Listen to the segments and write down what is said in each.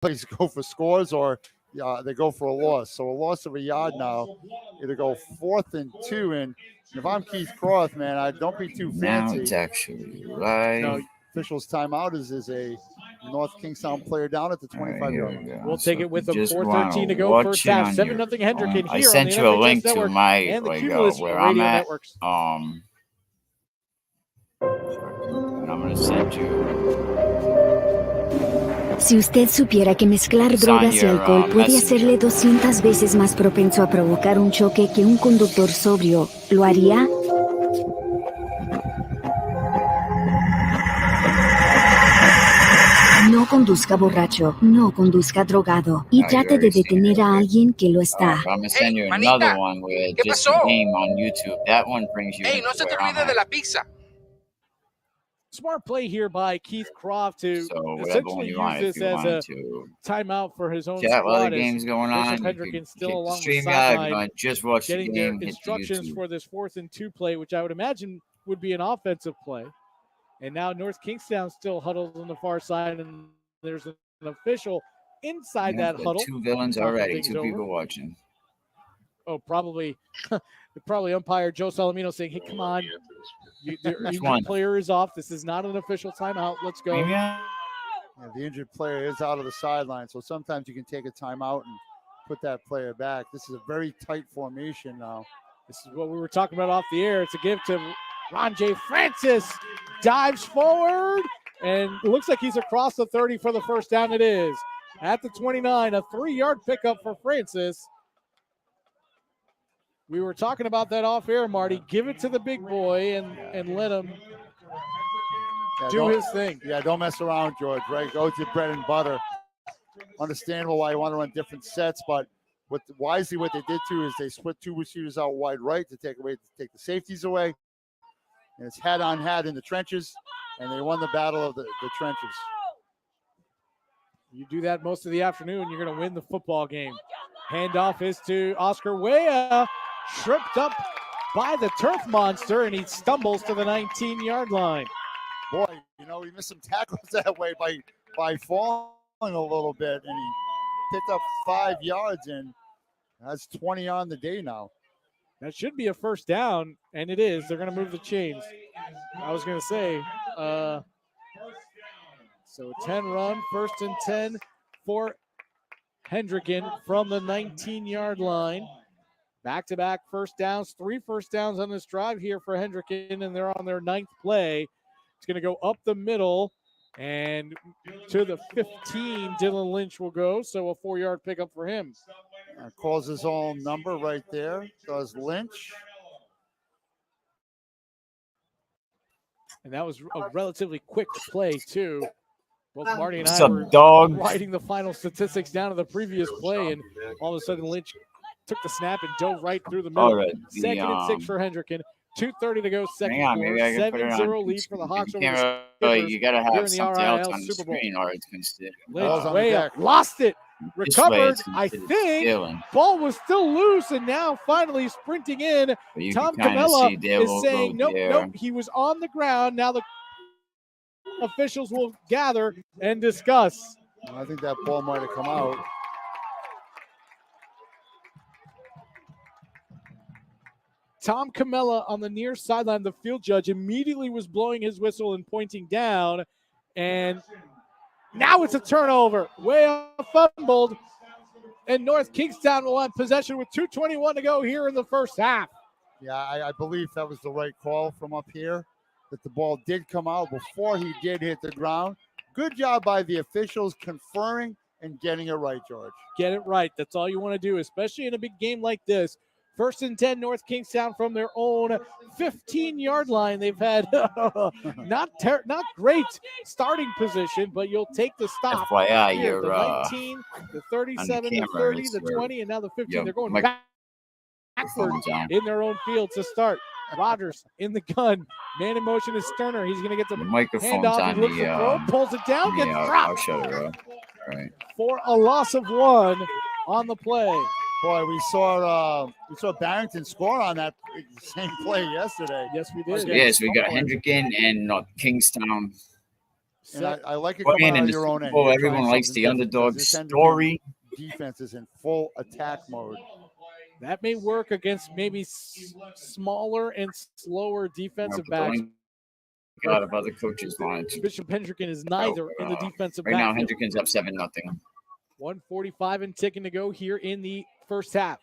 plays go for scores or they go for a loss. So a loss of a yard now, it'll go 4th and 2. And if I'm Keith Croft, man, I don't be too Now fancy. it's actually live. No, officials timeout is a North Kingstown player down at the 25-yard line. We'll take it with them. 4:13 to go, first half. 7-0 Hendricken I here on sent the you a NFHS link to Network my and the like Cumulus where radio I'm at. networks. And I'm gonna send you. Si usted supiera que mezclar drogas y alcohol puede hacerle 200 veces más propenso a provocar un choque que un conductor sobrio, ¿lo haría? No conduzca borracho, no conduzca drogado y trate de detener a alguien que lo está. I'm gonna send you another one where just the game on YouTube. That one brings you. Hey, no se te olvide de la pizza. Smart play here by Keith Croft to essentially use this as a timeout for his own squad. While the game's going on, Hendricken still along the sideline, just watch getting the game, their instructions for this 4th and 2 play, which I would imagine would be an offensive play. And now North Kingstown still huddled on the far side, and there's an official inside that huddle. 2 villains already, 2 people watching. Oh, probably umpire Joe Salamino saying, "Hey, come on, your injured player is off. This is not an official timeout. Let's go." Yeah, the injured player is out of the sideline, so sometimes you can take a timeout and put that player back. This is a very tight formation now. This is what we were talking about off the air. It's a give to Ron J. Francis. Dives forward, and it looks like he's across the 30 for the first down. It is at the 29, a 3-yard pickup for Francis. We were talking about that off air, Marty. Give it to the big boy and let him do his thing. Yeah, don't mess around, George, right? Go to bread and butter. Understandable why you want to run different sets, but wisely what they did too is they split 2 receivers out wide right to take the safeties away. And it's hat on hat in the trenches, and they won the battle of the trenches. You do that most of the afternoon, you're going to win the football game. Handoff is to Oscar Weah, tripped up by the turf monster, and he stumbles to the 19-yard line. Boy, he missed some tackles that way by falling a little bit, and he picked up 5 yards, and that's 20 on the day now. That should be a first down, and it is. They're going to move the chains. I was going to say, so a 10 run, 1st and 10 for Hendricken from the 19-yard line. Back-to-back first downs, 3 first downs on this drive here for Hendricken, and they're on their 9th play. It's going to go up the middle, and to the 15, Dylan Lynch will go, so a 4-yard pickup for him. Calls his own number right there, does Lynch. And that was a relatively quick play, too. Both Marty and I were writing the final statistics down to the previous play, and all of a sudden Lynch took the snap and dove right through the middle. Right. 2nd and 6 for Hendricken. 2:30 to go, second quarter. 7-0 lead for the Hawks. You got to have something else on the screen, or it's going to stay. Lynch way up, lost it, recovered. I think ball was still loose, and now finally sprinting in. Tom Camella is saying, nope, he was on the ground. Now the officials will gather and discuss. I think that ball might have come out. Tom Camella on the near sideline, the field judge immediately was blowing his whistle and pointing down. And now it's a turnover. Way fumbled. And North Kingstown will have possession with 2:21 to go here in the first half. Yeah, I believe that was the right call from up here, that the ball did come out before he did hit the ground. Good job by the officials conferring and getting it right, George. Get it right. That's all you want to do, especially in a big game like this. 1st and 10, North Kingstown from their own 15-yard line. They've had not great starting position, but you'll take the stop. FYI, here, you're the 19, the 37, the 30, the 20, and now the 15. They're going backwards in their own field to start. Rodgers in the gun. Man in motion is Sterner. He's going to get the handoff. He looks for throw, pulls it down, gets dropped. I'll shut it up. All right. For a loss of 1 on the play. Boy, we saw Barrington score on that same play yesterday. Yes, we did. Yes, we got Hendricken and Kingstown. And I like it Well, coming and out in of the your Super own end. Bowl, You're everyone trying likes something the different, 'cause underdog this Hendricken story. defense is in full attack mode. That may work against maybe smaller and slower defensive backs. A lot of other coaches wanted to. Bishop Hendricken is neither in the defensive Right now, backfield. Hendricken's up 7-0. 1:45 and ticking to go here in the first half.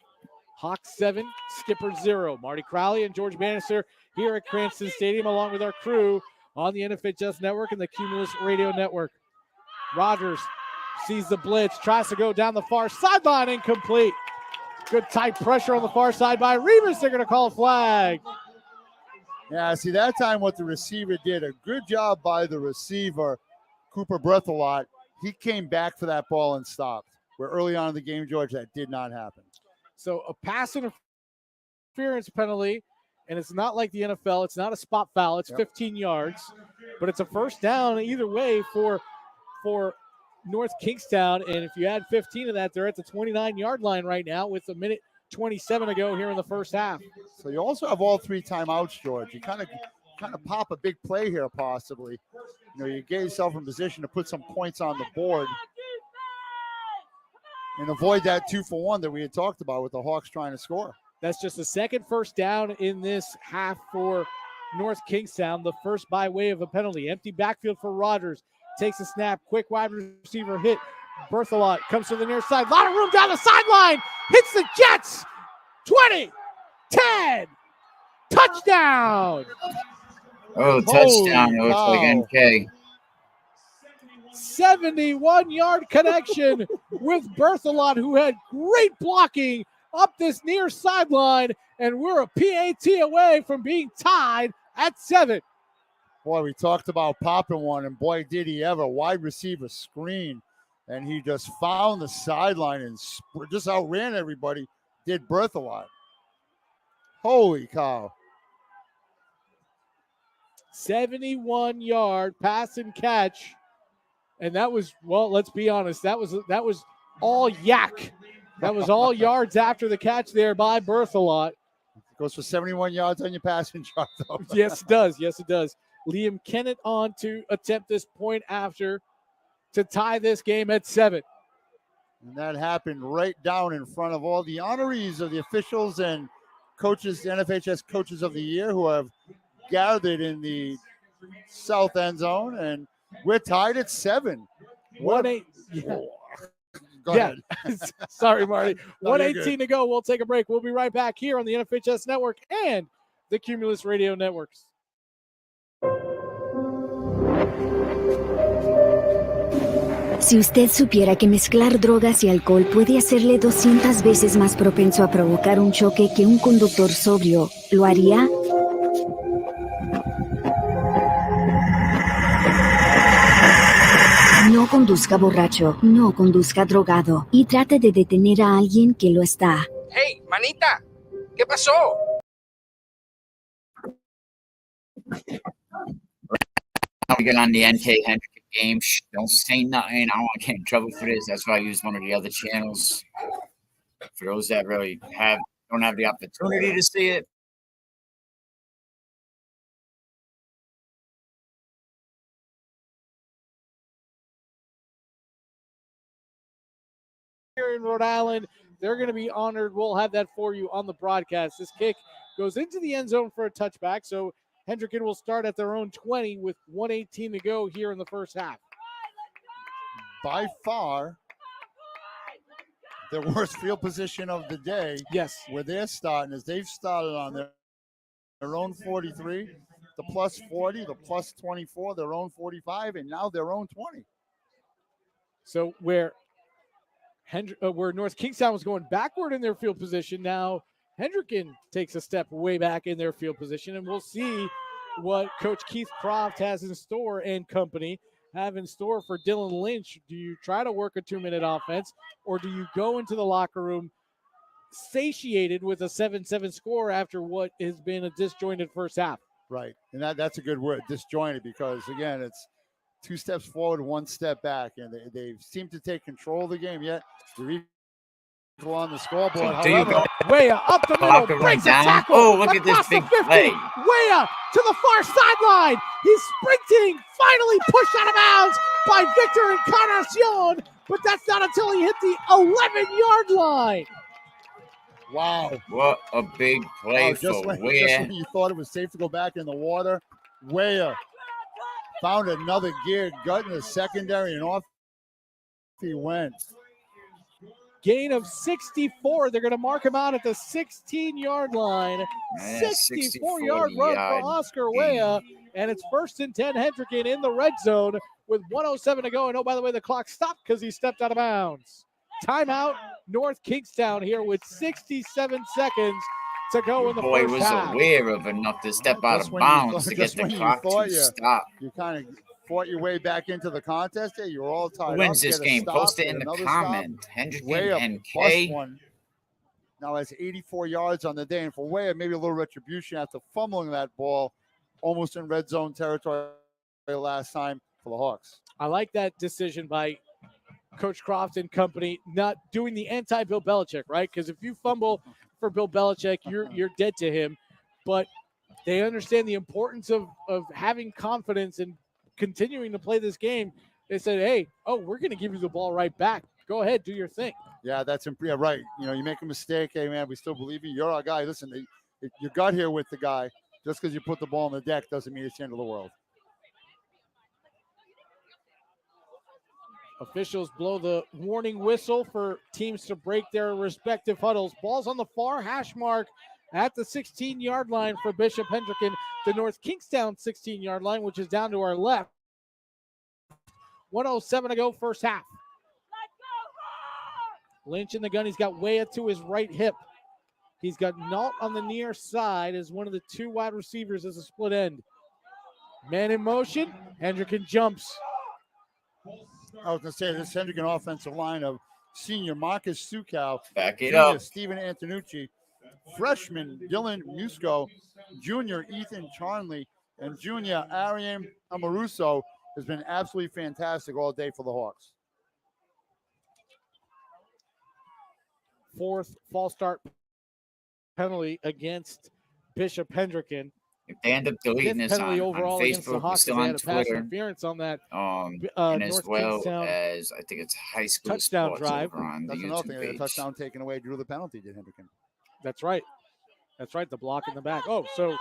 Hawks 7, Skipper 0. Marty Crowley and George Bannister here at Cranston Stadium, along with our crew on the NFHS Network and the Cumulus Radio Network. Rogers sees the blitz, tries to go down the far sideline, incomplete. Good tight pressure on the far side by Revis. They're going to call a flag. Yeah, see, that time what the receiver did, a good job by the receiver, Cooper Breathalot. He came back for that ball and stopped. Where early on in the game, George, that did not happen. So a pass interference penalty, and it's not like the NFL. It's not a spot foul. It's 15 yards, but it's a first down either way for North Kingstown. And if you add 15 of that, they're at the 29-yard line right now with a minute 27 to go here in the first half. So you also have all 3 timeouts, George. You kind of pop a big play here, possibly. You know, you get yourself in position to put some points on the board and avoid that 2-for-1 that we had talked about with the Hawks trying to score. That's just the second first down in this half for North Kingstown. The first by way of a penalty. Empty backfield for Rogers. Takes a snap. Quick wide receiver hit. Berthelot comes to the near side. A lot of room down the sideline. Hits the Jets. 20, 10. Touchdown. Oh, touchdown. It looks like NK. 71-yard connection with Berthelot, who had great blocking up this near sideline, and we're a PAT away from being tied at 7. Boy, we talked about popping one, and boy, did he ever. Wide receiver screen, and he just found the sideline and just outran everybody, did Berthelot. Holy cow. 71-yard pass and catch. And that was, well, let's be honest, that was all yak. That was all yards after the catch there by Berthelot. Goes for 71 yards on your passing chart, though. Yes, it does. Yes, it does. Liam Kennett on to attempt this point after to tie this game at 7. And that happened right down in front of all the honorees of the officials and coaches, the NFHS Coaches of the Year, who have gathered in the south end zone, and we're tied at 7. 1-8. Go ahead. Sorry, Marty. No, 1:18 to go. We'll take a break. We'll be right back here on the NFHS Network and the Cumulus Radio Networks. Si usted supiera que mezclar drogas y alcohol puede hacerle 200 veces más propenso a provocar un choque que un conductor sobrio, ¿lo haría? No conduzca borracho, no conduzca drogado y trate de detener a alguien que lo está. Hey, manita, ¿qué pasó? We get on the NK Hendricken game. Shh, don't say nothing. I don't want to get in trouble for this. That's why I use one of the other channels. For those that really don't have the opportunity to see it. Here in Rhode Island, they're going to be honored. We'll have that for you on the broadcast. This kick goes into the end zone for a touchback. So Hendricken will start at their own 20 with 1:18 to go here in the first half. By far, the worst field position of the day. Yes. Where they're starting is they've started on their own 43, the plus 40, the plus 24, their own 45, and now their own 20. So where North Kingstown was going backward in their field position, now Hendricken takes a step way back in their field position, and we'll see what Coach Keith Croft has in store and company have in store for Dylan Lynch. Do you try to work a 2-minute offense, or do you go into the locker room satiated with a 7-7 score after what has been a disjointed first half? Right, and that's a good word, disjointed, because, again, it's 2 steps forward, 1 step back, and they seem to take control of the game, yet they're on the scoreboard. So do you However, go Weah up the block middle, the brings a run down? tackle. Oh, look at this across the big 50. play. Weah to the far sideline. He's sprinting, finally pushed out of bounds by Victor Encarnacion, but that's not until he hit the 11-yard line. wow. What a big play Just for when Weah. you thought it was safe to go back in the water, Weah found another gear, gut in the secondary, and off he went. Gain of 64. They're going to mark him out at the 16-yard line. Yeah, 64-yard run for yard Oscar gain. Weah. And it's 1st and 10 Hendricken in the red zone with 1:07 to go. And oh, by the way, the clock stopped because he stepped out of bounds. Timeout, North Kingstown here with 67 seconds to go in the Boy first was half. aware of enough to step out Just of when you bounds thought- to get just the when you clock thought to you- stop. You kind of fought your way back into the contest there. You were all tied Who wins up. this Get a game? stop, Post it get in the another stop. comment. Hendricken Weah and plus K. one. Now has 84 yards on the day. And for Weah, maybe a little retribution after fumbling that ball almost in red zone territory last time for the Hawks. I like that decision by Coach Croft and company, not doing the anti-Bill Belichick, right? Because if you fumble for Bill Belichick, you're dead to him. But they understand the importance of having confidence and continuing to play this game. They said, hey, we're going to give you the ball right back. Go ahead, do your thing. Yeah, right. You make a mistake. Hey, man, we still believe you. You're our guy. Listen, you got here with the guy. Just because you put the ball on the deck doesn't mean it's the end of the world. Officials blow the warning whistle for teams to break their respective huddles. Ball's on the far hash mark at the 16-yard line for Bishop Hendricken. The North Kingstown 16-yard line, which is down to our left. 1:07 to go, first half. Lynch in the gun. He's got Weah to his right hip. He's got Nault on the near side as one of the two wide receivers as a split end. Man in motion. Hendricken jumps. I was going to say this Hendricken offensive line of senior Marcus Sukow, Back it junior up. Stephen Antonucci, freshman Dylan Musco, junior Ethan Charnley, and junior Arian Amaruso has been absolutely fantastic all day for the Hawks. Fourth false start penalty against Bishop Hendricken. If they end up deleting Fifth this penalty on overall against the Facebook, Hawks. still They on had a pass Twitter, interference on that. and as North well Kingstown as I think it's high school touchdown sports drive. over on That's the another YouTube thing. A page. touchdown taken away due to the penalty, did Hendricken. That's right. That's right. The block in the back. So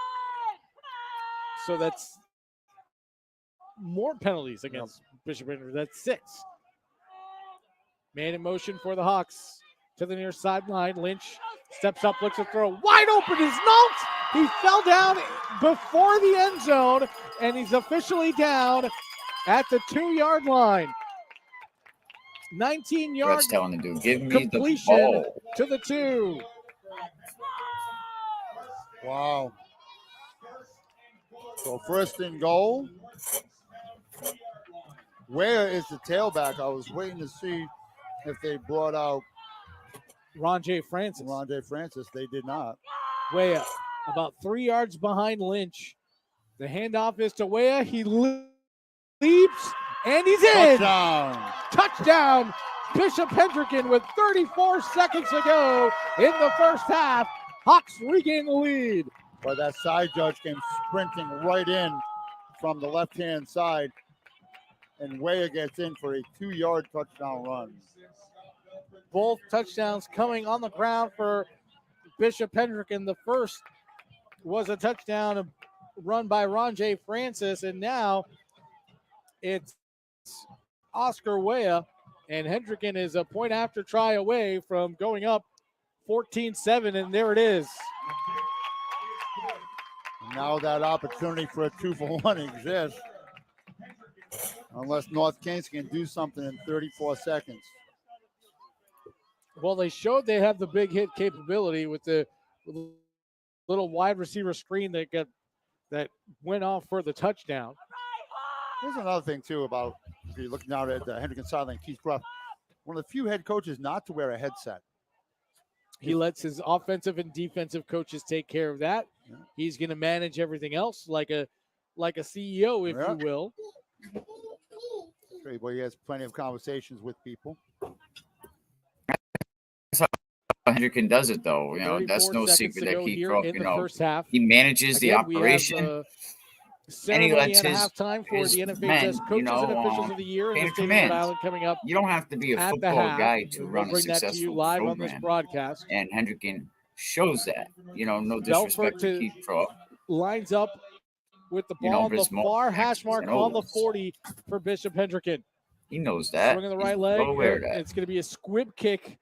that's more penalties against Bishop Hendricken. That's 6. Man in motion for the Hawks to the near sideline. Lynch steps up, looks to throw. Wide open is Nault. He fell down before the end zone, and he's officially down at the 2-yard line. 19-yard Brett's telling the dude, give me the completion ball. to the 2. Wow. So first and goal. Where is the tailback? I was waiting to see if they brought out Ron J. Francis. They did not. Weah about 3 yards behind Lynch. The handoff is to Weah. He leaps, and he's in. Touchdown. Bishop Hendricken with 34 seconds to go in the first half. Hawks regain the lead. But that side judge came sprinting right in from the left-hand side, and Weah gets in for a 2-yard touchdown run. Both touchdowns coming on the ground for Bishop Hendricken. The first was a touchdown run by Ron J. Francis, and now it's Oscar Weah, and Hendricken is a point after try away from going up 14-7, and there it is. Now that opportunity for a 2-for-1 exists, unless North Kings can do something in 34 seconds. Well, they showed they have the big hit capability with the little wide receiver screen that went off for the touchdown. Here's another thing, too, about if you're looking out at the Hendricken sideline, Keith Gruff, one of the few head coaches not to wear a headset. He lets his offensive and defensive coaches take care of that. Yeah. He's going to manage everything else like a CEO, if you will. Well, he has plenty of conversations with people. Hendricken does it though. You know, that's 34 no seconds secret to that go he, here you in the know, first half. he manages the Again, we have operation. the And he ceremony lets and a his halftime for the men, NFHS you Coaches and know, Officials of the Year in pay the the State of Rhode commands. Island coming up You don't have to be a at the football half. guy to And run we'll a bring that to successful you live on this program. broadcast. And Hendricken shows that. You know, no disrespect to Keith Pro. Lines up with the You know, ball on the his far hash X's mark and on the O's. 40 for Bishop Hendricken. He knows that. Swing of the He's right leg. well aware of that. It's going to be a squib kick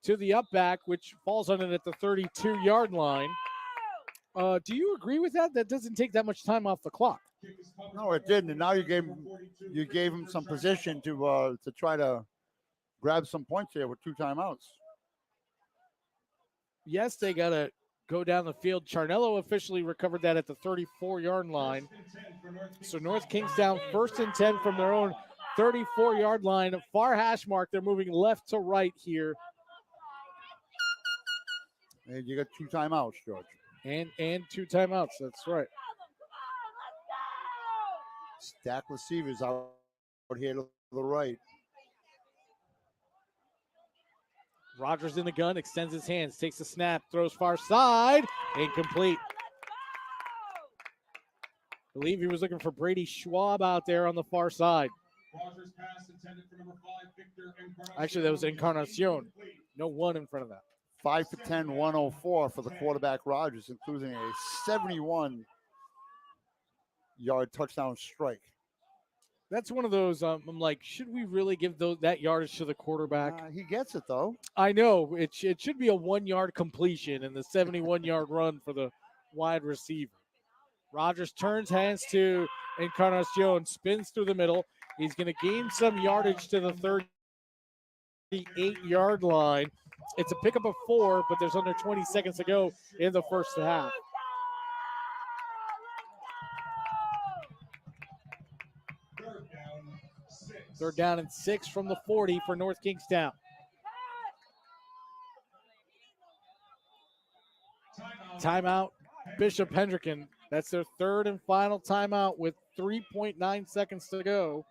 to the up back, which falls on it at the 32-yard line. Do you agree with that? That doesn't take that much time off the clock. No, it didn't. And now you gave him some position to try to grab some points here with 2 timeouts. Yes, they got to go down the field. Charnello officially recovered that at the 34-yard line. So North Kingstown 1st and 10 from their own 34-yard line. Far hash mark. They're moving left to right here. And you got 2 timeouts, George. And 2 timeouts. That's right. Stack receivers out here to the right. Rogers in the gun, extends his hands, takes the snap, throws far side, incomplete. I believe he was looking for Brady Schwab out there on the far side. Actually, that was Encarnacion. No 1 in front of that. 5 for 10, 104 for the quarterback Rogers, including a 71-yard touchdown strike. That's one of those, I'm like, should we really give that yardage to the quarterback? He gets it, though. I know. It should be a 1-yard completion and the 71-yard run for the wide receiver. Rogers turns hands to Encarnacion, spins through the middle. He's going to gain some yardage to the 38-yard line. It's a pickup of 4, but there's under 20 seconds to go in the first half. Third down and 6 from the 40 for North Kingstown. Timeout, Bishop Hendricken. That's their 3rd and final timeout with 3.9 seconds to go.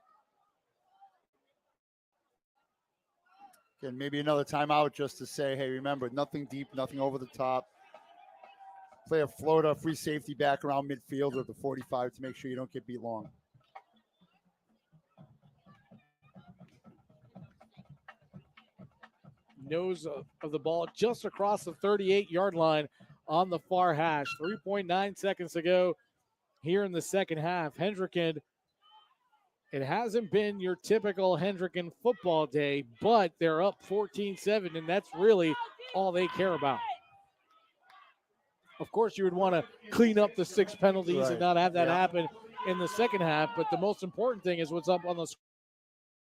And maybe another timeout just to say, hey, remember, nothing deep, nothing over the top. Play a floater, free safety back around midfield or the 45 to make sure you don't get beat long. Nose of the ball just across the 38-yard line on the far hash. 3.9 seconds to go here in the second half. Hendricken, it hasn't been your typical Hendricken football day, but they're up 14-7, and that's really all they care about. Of course, you would want to clean up the 6 penalties and not have that happen in the second half, but the most important thing is what's up on the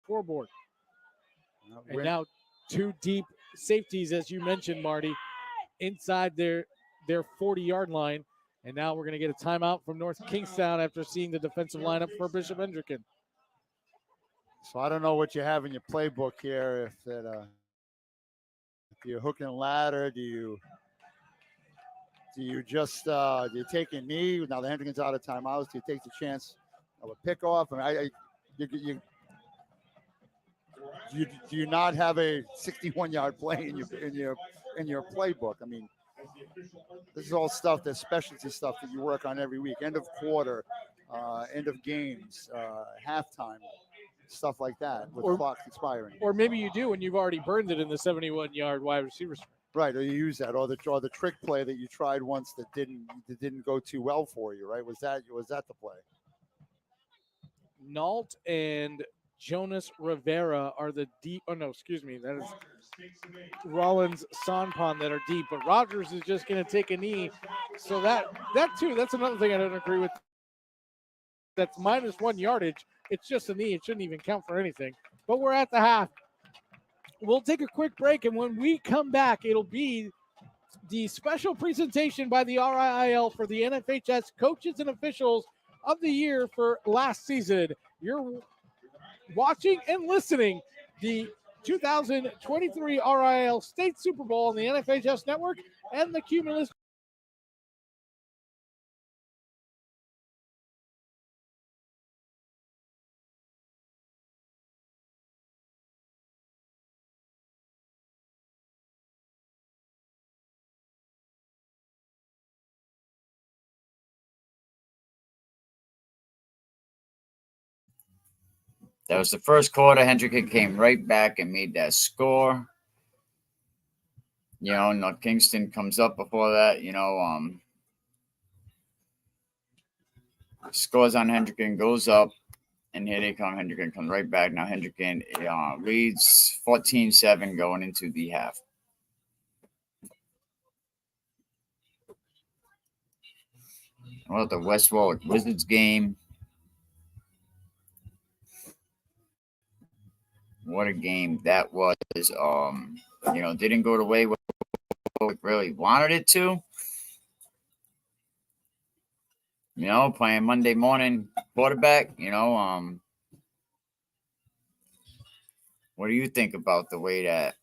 scoreboard. And now 2 deep safeties, as you mentioned, Marty, inside their 40-yard line. And now we're going to get a timeout from North Kingstown after seeing the defensive lineup for Bishop Hendricken. So I don't know what you have in your playbook here. If you're hook and ladder, do you just do you take a knee? Now the Hendricken's out of timeouts. Do you take the chance of a pickoff? And do you not have a 61-yard play in your playbook? I mean, this is all stuff, that's specialty stuff that you work on every week. End of quarter, end of games, halftime, stuff like that with clocks expiring. Or maybe you do and you've already burned it in the 71-yard wide receiver sprint. Right, or you use that, or the trick play that you tried once that didn't go too well for you, right? Was that the play? Nault and Jonas Rivera are the deep. Oh no, excuse me. That is Rollins Sanpon that are deep, but Rogers is just going to take a knee. So that too, that's another thing I don't agree with. That's -1 yardage. It's just a knee. It shouldn't even count for anything. But we're at the half. We'll take a quick break, and when we come back, it'll be the special presentation by the RIIL for the NFHS Coaches and Officials of the Year for last season. You're watching and listening the 2023 RIIL State Super Bowl on the NFHS Network and the Cumulus That was the first quarter. Hendricken came right back and made that score. Kingston comes up before that. Scores on Hendricken, goes up, and here they come. Hendricken comes right back. Now Hendricken leads 14-7 going into the half. Well, the West Warwick Wizards game. What a game that was. Didn't go the way we really wanted it to. Playing Monday morning quarterback, what do you think about the way that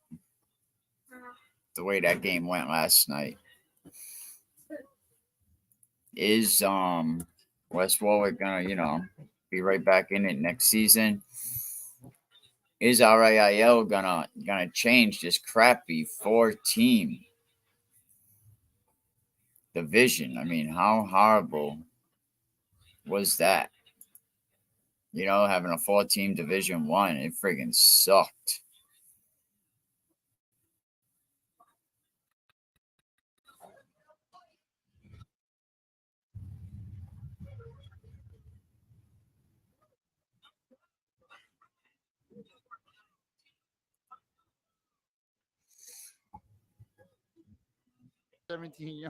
game went last night? Is West Warwick gonna, be right back in it next season? Is RAIL gonna change this crappy 4-team division? I mean, how horrible was that? Having a 4-team Division 1, it friggin' sucked.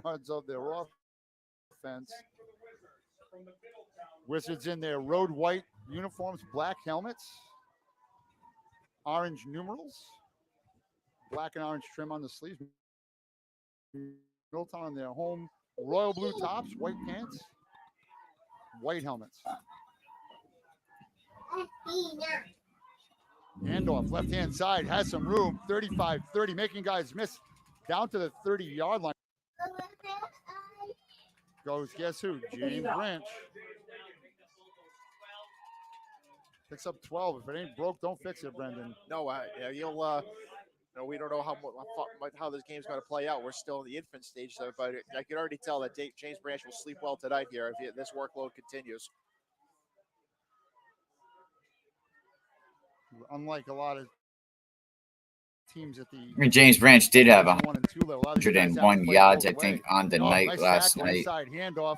yards of their offense. Wizards in their road white uniforms, black helmets, orange numerals, black and orange trim on the sleeves. Middletown on their home royal blue tops, white pants, white helmets. Handoff, left-hand side, has some room, 35-30, making guys miss down to the 30-yard line. Goes, guess who? James Branch. Picks up 12. If it ain't broke, don't fix it, Brendan. No, you'll. We don't know how this game's going to play out. We're still in the infant stage, though, but I can already tell that James Branch will sleep well tonight here if this workload continues. Unlike a lot of teams at the James Branch did have 1 and 2 level. 101 yards, I think, on the night nice last tackle, night. Inside handoff.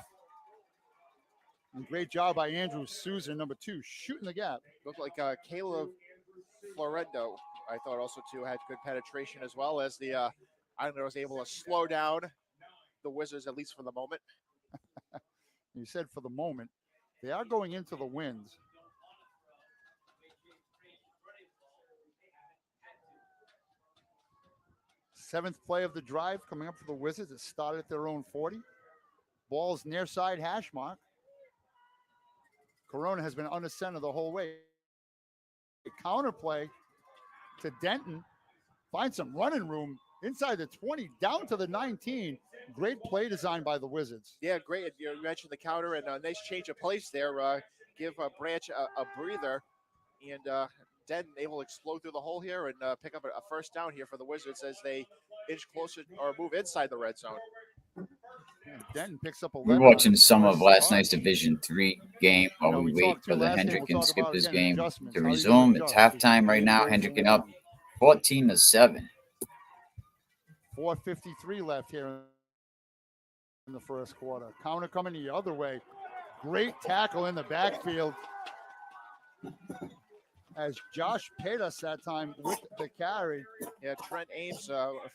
And great job by Andrew Souza, number 2, shooting the gap. Looked like Caleb Florendo, I thought also too had good penetration, as well as the Islander was able to slow down the Wizards, at least for the moment. You said for the moment. They are going into the winds. Seventh play of the drive coming up for the Wizards. It started at their own 40. Ball's near side hash mark. Corona has been under center the whole way. Counter play to Denton. Finds some running room inside the 20, down to the 19. Great play design by the Wizards. Yeah, great. You mentioned the counter, and a nice change of place there. Give Branch a breather, and Denton able to explode through the hole here and pick up a first down here for the Wizards as they inch closer or move inside the red zone. Denton picks up 11. We're watching some of last night's Division 3 game while we wait for the Hendricken Skippers game to resume. It's halftime right now. Hendricken up 14-7. 4:53 left here in the first quarter. Counter coming the other way. Great tackle in the backfield as Josh paid us that time with the carry. Yeah, Trent Ames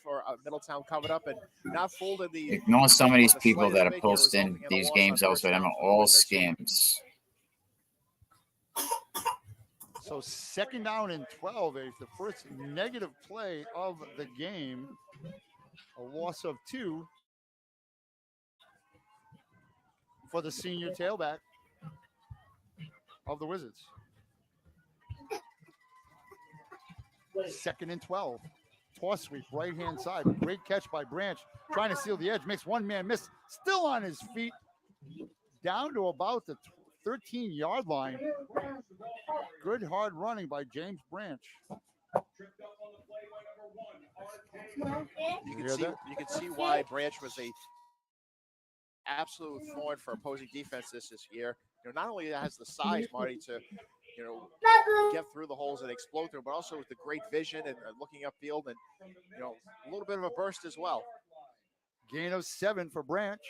for Middletown coming up and not fooled in the. Ignore some of these people that are posting these games also. Them are all scams. So second down and 12 is the first negative play of the game. A loss of 2 for the senior tailback of the Wizards. Second and 12. Toss sweep, right-hand side. Great catch by Branch. Trying to seal the edge. Makes one man miss. Still on his feet. Down to about the 13-yard line. Good hard running by James Branch. You can see why Branch was a absolute thorn for opposing defense this year. Not only has the size, Marty, to get through the holes and explode through, but also with the great vision and looking upfield and, a little bit of a burst as well. Gain of 7 for Branch,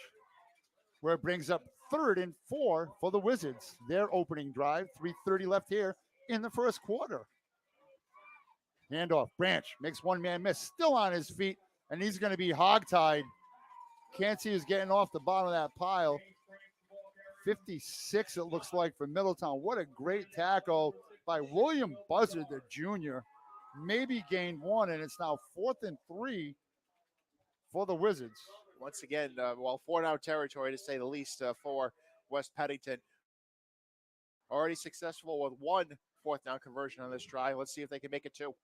where it brings up 3rd and 4 for the Wizards. Their opening drive, 3:30 left here in the first quarter. Handoff, Branch makes one man miss, still on his feet, and he's going to be hogtied. Can't see who's getting off the bottom of that pile. 56, it looks like, for Middletown. What a great tackle by William Buzzard, the junior. Maybe gained 1, and it's now 4th and 3 for the Wizards. Once again, 4-down territory to say the least for West Pennington. Already successful with 1 4th-down conversion on this drive. Let's see if they can make it 2.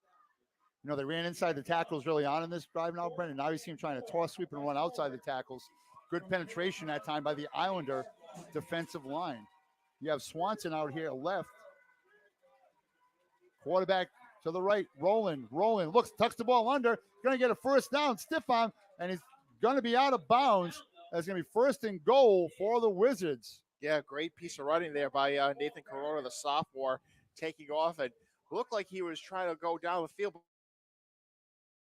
They ran inside the tackles really on in this drive now, Brendan. Now you see him trying to toss, sweep, and run outside the tackles. Good penetration that time by the Islander defensive line. You have Swanson out here left. Quarterback to the right, rolling, looks, tucks the ball under, going to get a first down, stiff arm, and he's going to be out of bounds. That's going to be 1st and goal for the Wizards. Yeah, great piece of running there by Nathan Corona, the sophomore, taking off, and looked like he was trying to go down the field,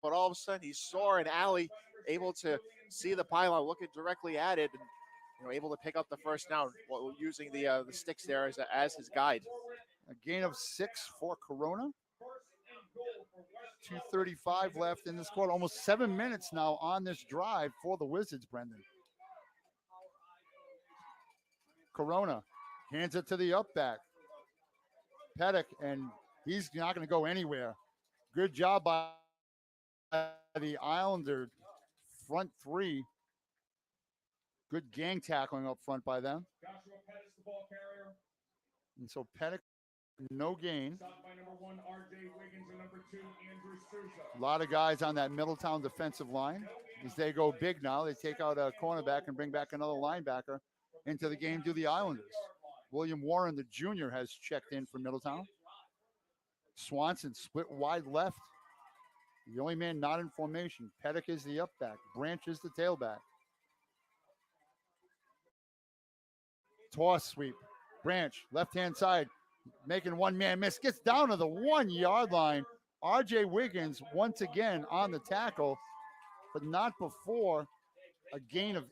but all of a sudden he saw an alley, able to see the pylon, looking directly at it, and able to pick up the first down while using the sticks there as his guide. A gain of 6 for Corona. 2:35 left in this quarter. Almost 7 minutes now on this drive for the Wizards, Brendan. Corona hands it to the up back. Pettick, and he's not going to go anywhere. Good job by the Islander front 3. Good gang tackling up front by them. And so Pettick, no gain. A lot of guys on that Middletown defensive line. As they go big now, they take out a cornerback and bring back another linebacker into the game to the Islanders. William Warren, the junior, has checked in for Middletown. Swanson split wide left. The only man not in formation. Pettick is the up back. Branch is the tailback. Toss sweep. Branch, left-hand side, making one man miss. Gets down to the 1-yard line. R.J. Wiggins once again on the tackle, but not before a gain of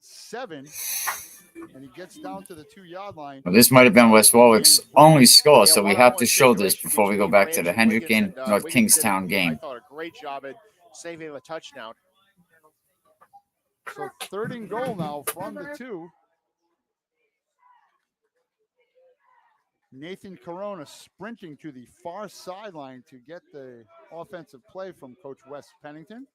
7. And he gets down to the 2-yard line. Well, this might have been West Warwick's only score, so we have to show this before we go back to the Hendricken North Kingstown game. I thought a great job at saving the touchdown. So 3rd and goal now from the 2. Nathan Corona sprinting to the far sideline to get the offensive play from Coach West Pennington.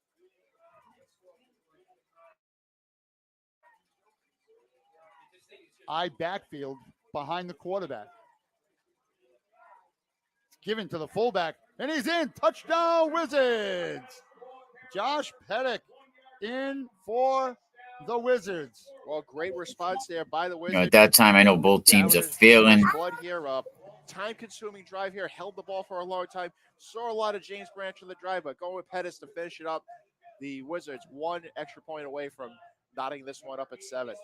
I backfield behind the quarterback. It's given to the fullback, and he's in. Touchdown, Wizards. Josh Pettick in for the Wizards. Well, great response there by the Wizards. At that time, I know both teams are feeling. Blood here, time-consuming drive here. Held the ball for a long time. Saw a lot of James Branch in the drive, but going with Pettis to finish it up. The Wizards 1 extra point away from knotting this one up at 7.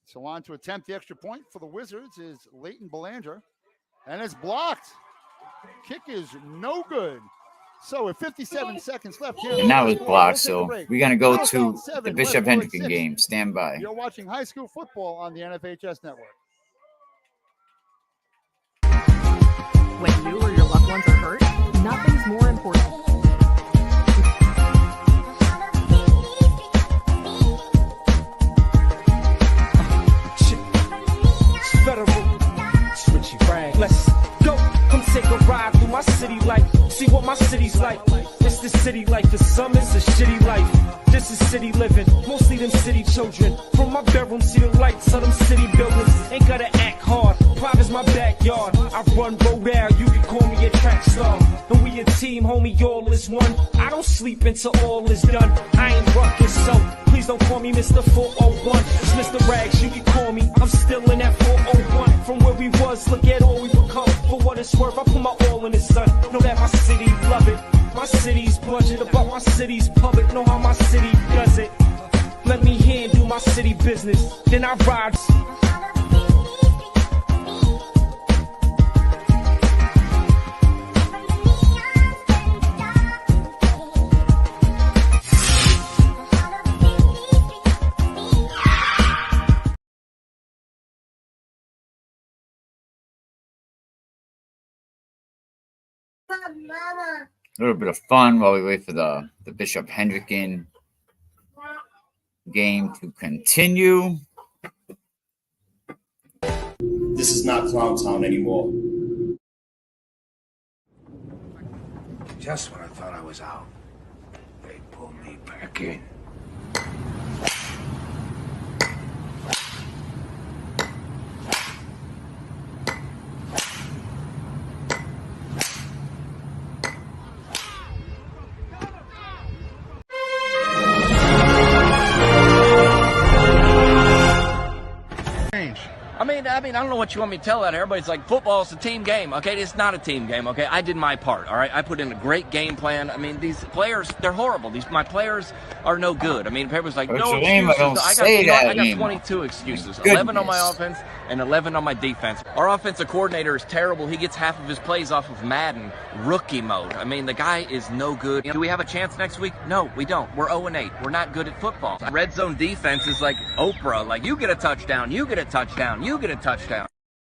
So on to attempt the extra point for the Wizards is Leighton Belanger, and it's blocked. Kick is no good. So with 57 seconds left here. And now it's blocked, so we're going to go to the Bishop Hendricken game. Stand by. You're watching high school football on the NFHS Network. When you or your loved ones are hurt, nothing's more important. Let's go, come take a ride through my city life. See what my city's like. It's the city life, for some it's a shitty life. This is city living, mostly them city children. From my bedroom, see the lights of them city buildings. Ain't gotta act hard, private's my backyard. I run road out, you can call me a track star. And we a team, homie, all is one. I don't sleep until all is done. I ain't ruckus, so please don't call me Mr. 401. It's Mr. Rags, you can call me. I'm still in that 401. From where we was, look at all we become. For what it's worth, I put my all in the sun. Know that my city love it. My city's budget, about my city's public. Know how my city does it. Let me handle my city business. Then I ride. A little bit of fun while we wait for the Bishop Hendricken game to continue. This is not Clown Town anymore. Just when I thought I was out, they pulled me back in. I mean, I don't know what you want me to tell out. Everybody's like, football's a team game. Okay, it's not a team game. Okay, I did my part. All right, I put in a great game plan. I mean, these players, they're horrible. My players are no good. I mean, everyone's like, no excuses. I got 22 excuses. 11 on my offense and 11 on my defense. Our offensive coordinator is terrible. He gets half of his plays off of Madden rookie mode. I mean, the guy is no good. Do we have a chance next week? No, we don't. We're 0-8. We're not good at football. Red zone defense is like Oprah. Like, you get a touchdown, you get a touchdown, you get a touchdown.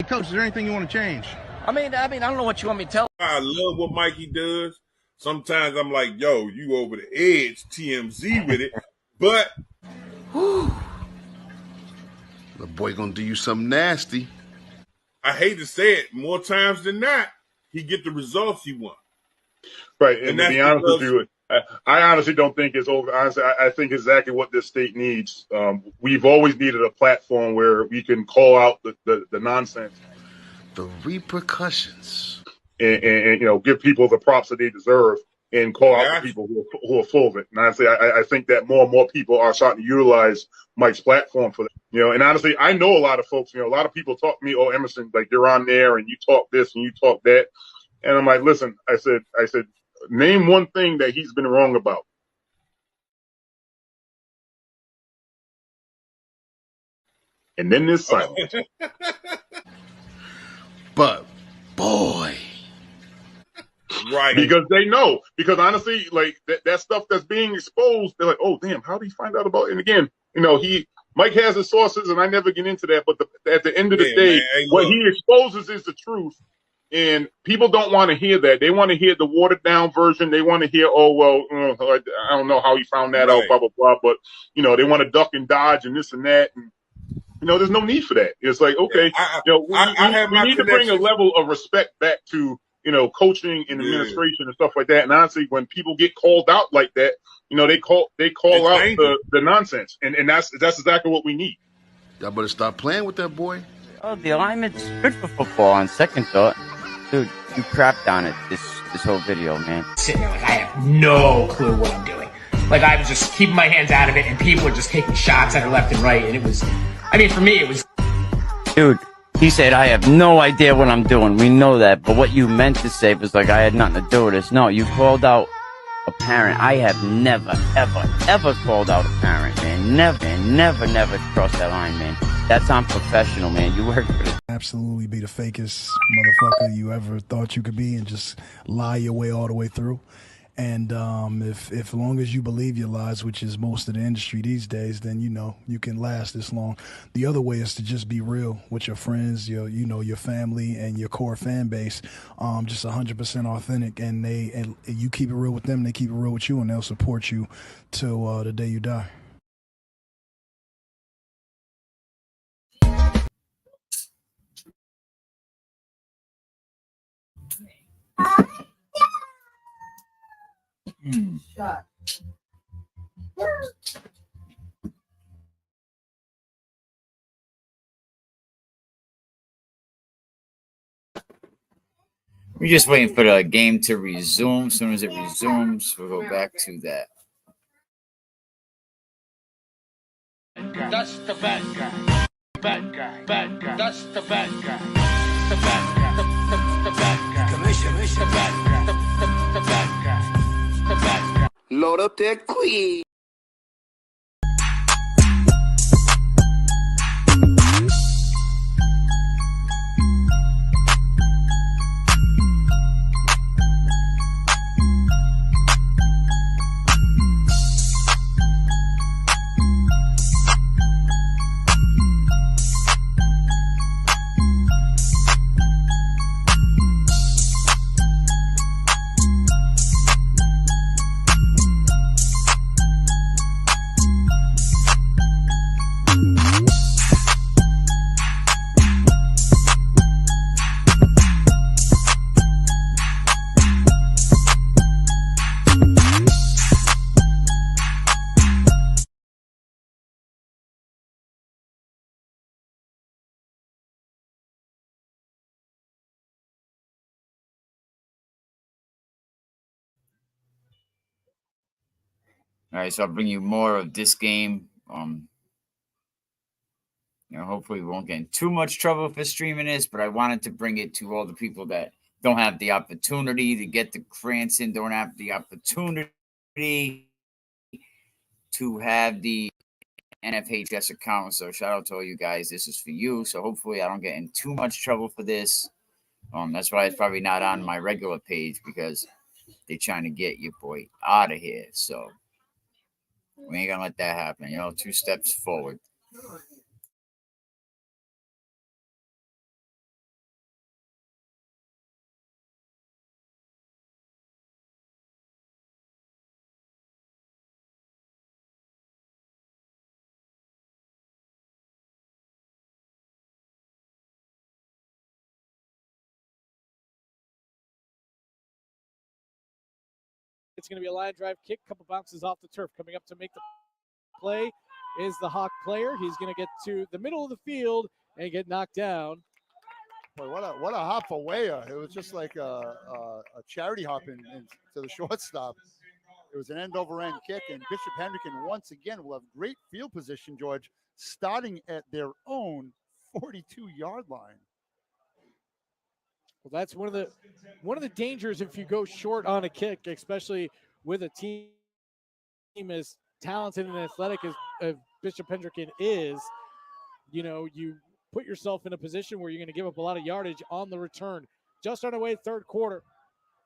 Coach, is there anything you want to change? I mean, I don't know what you want me to tell. I love what Mikey does. Sometimes I'm like, yo, you over the edge, TMZ with it. But the boy gonna do you something nasty. I hate to say it, more times than not, he get the results he wants. Right, and to be honest with you, I honestly don't think it's over. Honestly, I think exactly what this state needs. We've always needed a platform where we can call out the nonsense, the repercussions, and give people the props that they deserve, and call out the people who are full of it. And honestly, I think that more and more people are starting to utilize Mike's platform for that. And honestly, I know a lot of folks. A lot of people talk to me, "Oh, Emerson, like you're on there and you talk this and you talk that," and I'm like, "Listen," I said. Name one thing that he's been wrong about. And then there's silence. But, boy. Right. Because they know. Because honestly, like that stuff that's being exposed, they're like, oh, damn, how did he find out about it? And again, Mike has his sources, and I never get into that. But at the end of the day, what he exposes is the truth. And people don't want to hear that. They want to hear the watered down version. They want to hear, oh, well, I don't know how he found that out, blah, blah, blah. But, they want to duck and dodge and this and that. And, there's no need for that. It's like, okay, we need to bring a level of respect back to, coaching and administration and stuff like that. And honestly, when people get called out like that, they call out the nonsense. And that's exactly what we need. Y'all better stop playing with that boy. Oh, the alignment's good for football on second thought. Dude, you crapped on it this whole video, man. Sitting there like I have no clue what I'm doing. Like I was just keeping my hands out of it and people were just taking shots at her left and right. And it was, for me it was. Dude, he said, I have no idea what I'm doing. We know that. But what you meant to say was like I had nothing to do with this. No, you called out a parent. I have never, ever, ever called out a parent, man. Never crossed that line, man. That's unprofessional, man. You work for it. Absolutely be the fakest motherfucker you ever thought you could be and just lie your way all the way through. And if long as you believe your lies, which is most of the industry these days, then you can last this long. The other way is to just be real with your friends, your family and your core fan base, just 100% authentic. And you keep it real with them, they keep it real with you, and they'll support you till the day you die. Shot. We're just waiting for the game to resume. As soon as it resumes, we'll go back to that. That's the bad guy. Bad guy. Bad guy. That's the bad guy. The bad guy. The bad guy. Commission. The bad guy. The bad guy. The bad guy. Load up that queen. All right, so I'll bring you more of this game. Hopefully we won't get in too much trouble for streaming this, but I wanted to bring it to all the people that don't have the opportunity to get to Cranston, don't have the opportunity to have the NFHS account. So shout out to all you guys. This is for you. So hopefully I don't get in too much trouble for this. That's why it's probably not on my regular page, because they're trying to get your boy out of here. So we ain't gonna let that happen. 2 steps forward. It's going to be a line drive kick. Couple bounces off the turf. Coming up to make the play is the Hawk player. He's going to get to the middle of the field and get knocked down. Boy, what a hop for Weah. It was just like a charity hop to the shortstop. It was an end-over-end kick, and Bishop Hendricken once again will have great field position, George, starting at their own 42-yard line. Well, that's one of the dangers if you go short on a kick, especially with a team as talented and athletic as Bishop Hendricken is. You put yourself in a position where you're going to give up a lot of yardage on the return. Just underway, third quarter.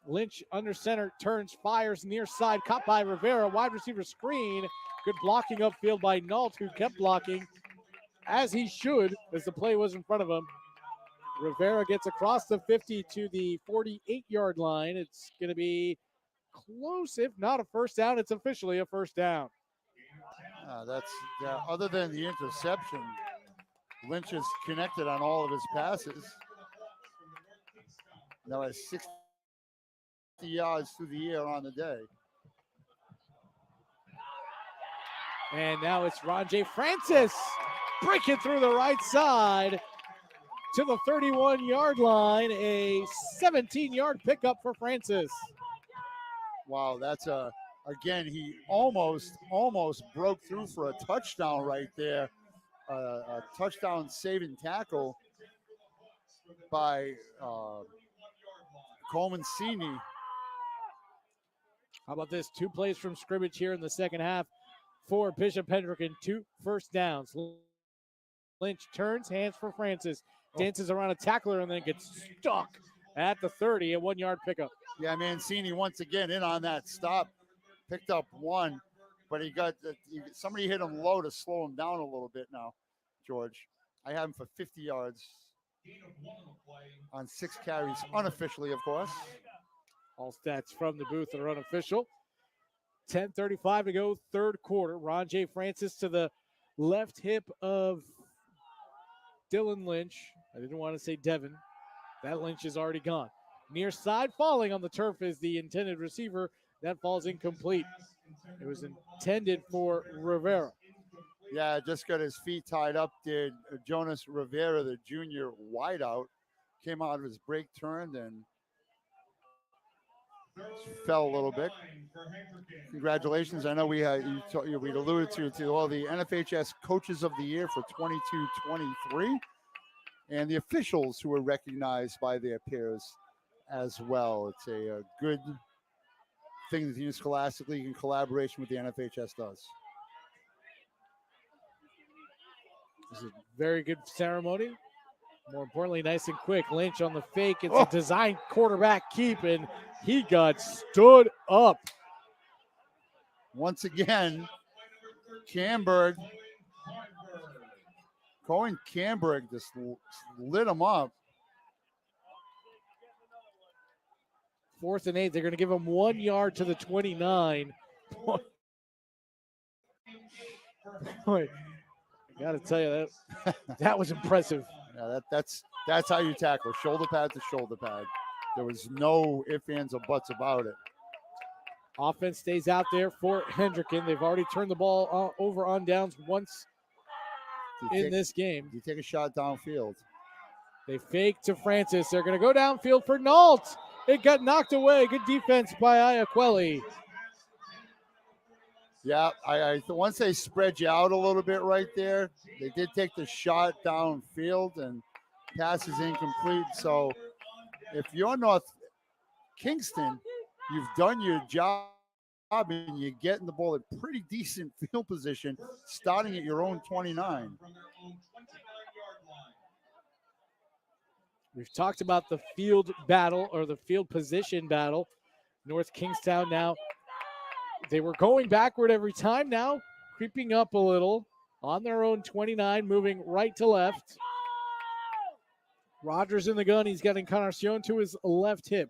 Lynch under center, turns, fires near side, caught by Rivera, wide receiver screen. Good blocking upfield by Nault, who kept blocking as he should, as the play was in front of him. Rivera gets across the 50 to the 48-yard line. It's going to be close, if not a first down. It's officially a first down. Other than the interception, Lynch is connected on all of his passes. Now has 60 yards through the air on the day. And now it's Ron J. Francis breaking through the right side to the 31-yard line. A 17-yard pickup for Francis. Wow, that's again, he almost broke through for a touchdown right there. A touchdown saving tackle by Coleman Sini. How about this? 2 plays from scrimmage here in the second half for Bishop Hendricken. 2 first downs. Lynch turns, hands for Francis. Dances around a tackler and then gets stuck at the 30, a 1-yard pickup. Yeah, Mancini once again in on that stop. Picked up 1, but somebody hit him low to slow him down a little bit now, George. I have him for 50 yards on 6 carries, unofficially, of course. All stats from the booth are unofficial. 10:35 to go, third quarter. Ron J. Francis to the left hip of Dylan Lynch. I didn't want to say Devin. That Lynch is already gone. Near side, falling on the turf is the intended receiver. That falls incomplete. It was intended for Rivera. Yeah, just got his feet tied up. Did Jonas Rivera, the junior wideout, came out of his break, turned, and fell a little bit. Congratulations. I know we'd alluded to all the NFHS Coaches of the Year for 22-23 and the officials who were recognized by their peers as well. It's a good thing that the Scholastic League in collaboration with the NFHS does. This is a very good ceremony. More importantly, nice and quick. Lynch on the fake. It's a design quarterback keep, and he got stood up. Once again, Cohen Camberg just lit him up. 4th and 8. They're going to give him 1 yard to the 29. Boy, I got to tell you, that was impressive. Yeah, that's how you tackle, shoulder pad to shoulder pad. There was no ifs, ands, or buts about it. Offense stays out there for Hendricken. They've already turned the ball over on downs once in this game. You take a shot downfield. They fake to Francis. They're going to go downfield for Nault. It got knocked away. Good defense by Iaquelli. Yeah, once they spread you out a little bit right there, they did take the shot downfield and pass is incomplete. So if you're North Kingston, you've done your job and you're getting the ball at pretty decent field position, starting at your own 29. We've talked about the field battle or the field position battle. North Kingstown now, they were going backward every time, now creeping up a little on their own 29, moving right to left. Rogers in the gun. He's got Encarnacion to his left hip.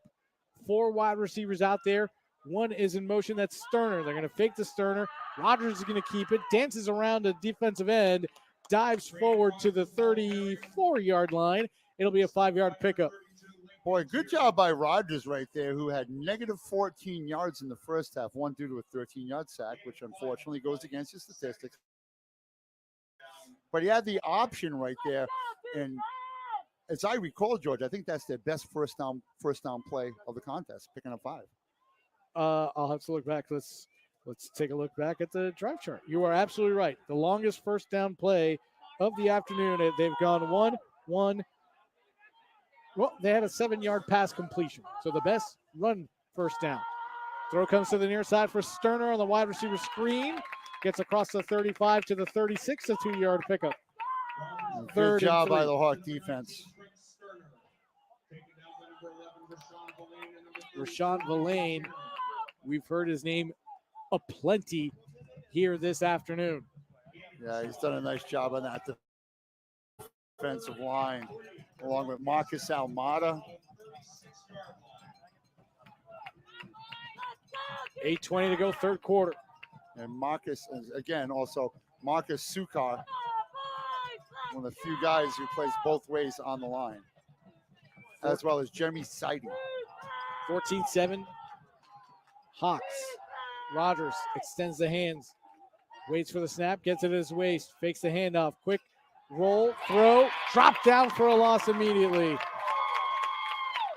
4 wide receivers out there. 1 is in motion. That's Sterner. They're going to fake the Sterner. Rogers is going to keep it. Dances around the defensive end. Dives forward to the 34-yard line. It'll be a 5-yard pickup. Boy, good job by Rogers right there, who had negative 14 yards in the first half, one due to a 13-yard sack, which unfortunately goes against his statistics. But he had the option right there, and as I recall, George, I think that's their best first down play of the contest, picking up 5. I'll have to look back. Let's take a look back at the drive chart. You are absolutely right. The longest first down play of the afternoon. They've gone 1-1. Well, they had a 7-yard pass completion. So the best run first down. Throw comes to the near side for Sterner on the wide receiver screen. Gets across the 35 to the 36, a 2-yard pickup. Good job by the Hawk defense. Rashawn Villain, we've heard his name aplenty here this afternoon. Yeah, he's done a nice job on that defensive line, along with Marcus Almada. 8:20 to go, third quarter. And Marcus, again, also Marcus Sukar, one of the few guys who plays both ways on the line, as well as Jeremy Seide. 14-7. Hawks. Rogers extends the hands, waits for the snap, gets it at his waist, fakes the handoff, quick roll, throw, drop down for a loss immediately.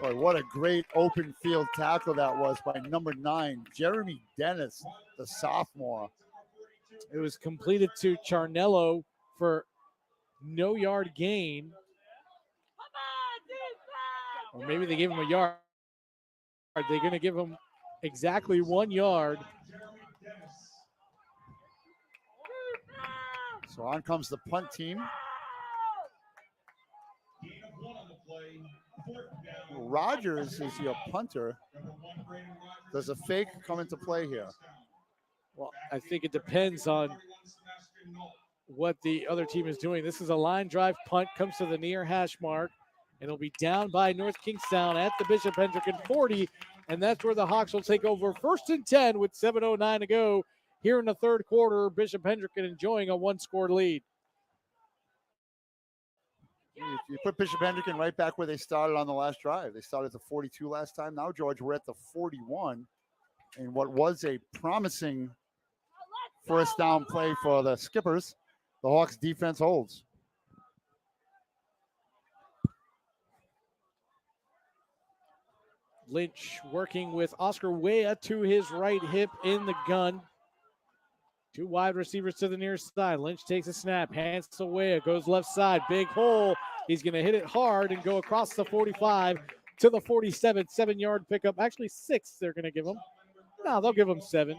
Boy, what a great open field tackle that was by number 9, Jeremy Dennis, the sophomore. It was completed to Charnello for no yard gain. Or maybe they gave him a yard. They're going to give him exactly 1 yard. So on comes the punt team. Rogers is your punter. Does a fake come into play here? Well, I think it depends on what the other team is doing. This is a line drive punt, comes to the near hash mark, and it'll be down by North Kingstown at the Bishop Hendricken 40, and that's where the Hawks will take over 1st and 10 with 7:09 to go here in the third quarter. Bishop Hendricken enjoying a 1-score lead. You put Bishop Hendricken right back where they started on the last drive. They started at the 42 last time. Now, George, we're at the 41. And what was a promising first down play for the Skippers, the Hawks defense holds. Lynch working with Oscar Wea to his right hip in the gun. 2 wide receivers to the near side. Lynch takes a snap, hands to Wea, goes left side, big hole. He's going to hit it hard and go across the 45 to the 47, 7-yard pickup. Actually 6 they're going to give him. No, they'll give him 7.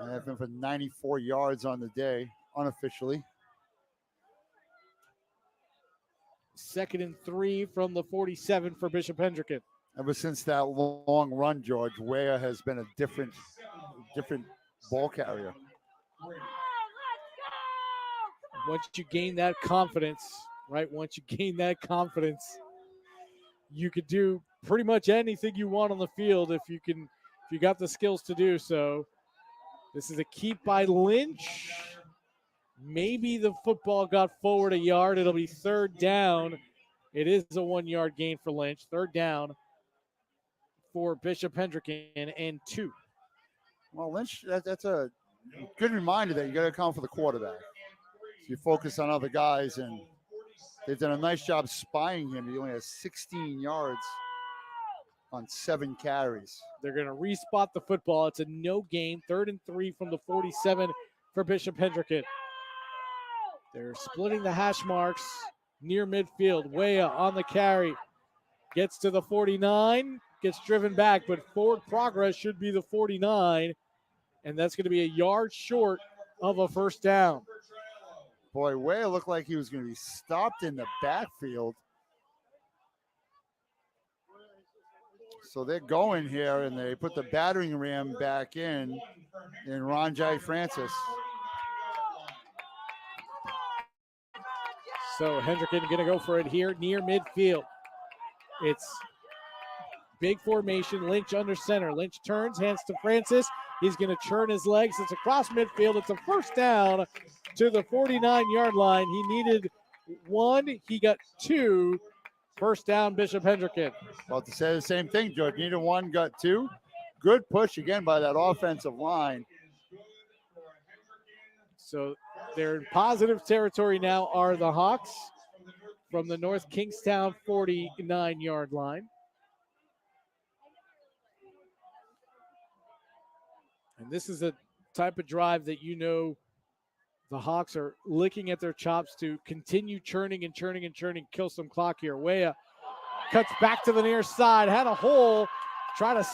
I have him for 94 yards on the day, unofficially. 2nd and 3 from the 47 for Bishop Hendricken. Ever since that long run, George, Wea has been a different ball carrier. Once you gain that confidence, right? Once you gain that confidence, you could do pretty much anything you want on the field if you got the skills to do so. This is a keep by Lynch. Maybe the football got forward a yard. It'll be 3rd down. It is a 1-yard gain for Lynch. 3rd down for Bishop Hendricken and 2. Well, Lynch, that's a good reminder that you got to account for the quarterback. So you focus on other guys, and they've done a nice job spying him. He only has 16 yards on 7 carries. They're going to respot the football. It's a no gain, 3rd and 3 from the 47 for Bishop Hendricken. They're splitting the hash marks near midfield. Weah on the carry. Gets to the 49, gets driven back, but forward progress should be the 49, and that's going to be a yard short of a first down. Boy, Weah looked like he was going to be stopped in the backfield. So they're going here, and they put the battering ram back in Ronjai Francis. So Hendricken going to go for it here near midfield. It's big formation. Lynch under center. Lynch turns, hands to Francis. He's going to churn his legs. It's across midfield. It's a first down to the 49-yard line. He needed 1. He got 2. First down, Bishop Hendricken. About to say the same thing, George. Needed 1, got 2. Good push again by that offensive line. So they're in positive territory now are the Hawks from the North Kingstown 49-yard line. And this is a type of drive that the Hawks are licking at their chops to continue churning and churning and churning, kill some clock here. Weah cuts back to the near side, had a hole, try to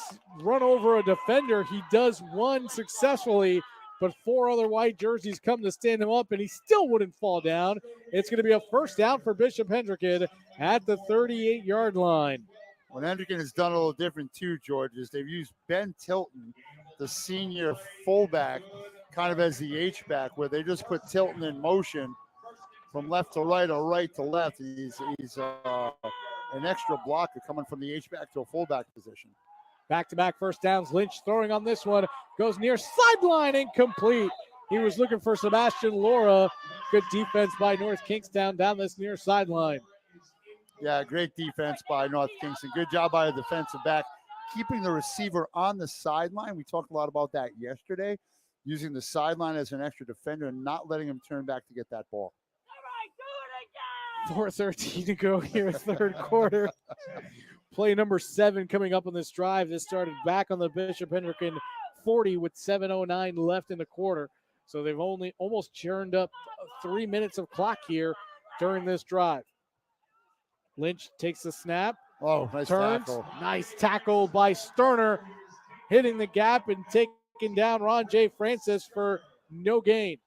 run over a defender. He does one successfully, but 4 other white jerseys come to stand him up, and he still wouldn't fall down. It's going to be a first down for Bishop Hendricken at the 38-yard line. What Hendricken has done a little different too, George, is they've used Ben Tilton, the senior fullback, kind of as the H-back, where they just put Tilton in motion from left to right or right to left. He's an extra blocker coming from the H-back to a fullback position. Back-to-back first downs. Lynch throwing on this one. Goes near sideline, incomplete. He was looking for Sebastian Laura. Good defense by North Kingstown down this near sideline. Yeah, great defense by North Kingston. Good job by the defensive back, keeping the receiver on the sideline. We talked a lot about that yesterday, using the sideline as an extra defender and not letting him turn back to get that ball. 4:13 to go here, third quarter. Play number 7 coming up on this drive. This started back on the Bishop Hendricken 40 with 7:09 left in the quarter. So they've only almost churned up 3 minutes of clock here during this drive. Lynch takes the snap. Oh, nice turns. tackle. Nice tackle by Sterner, hitting the gap and taking down Ron J. Francis for no gain.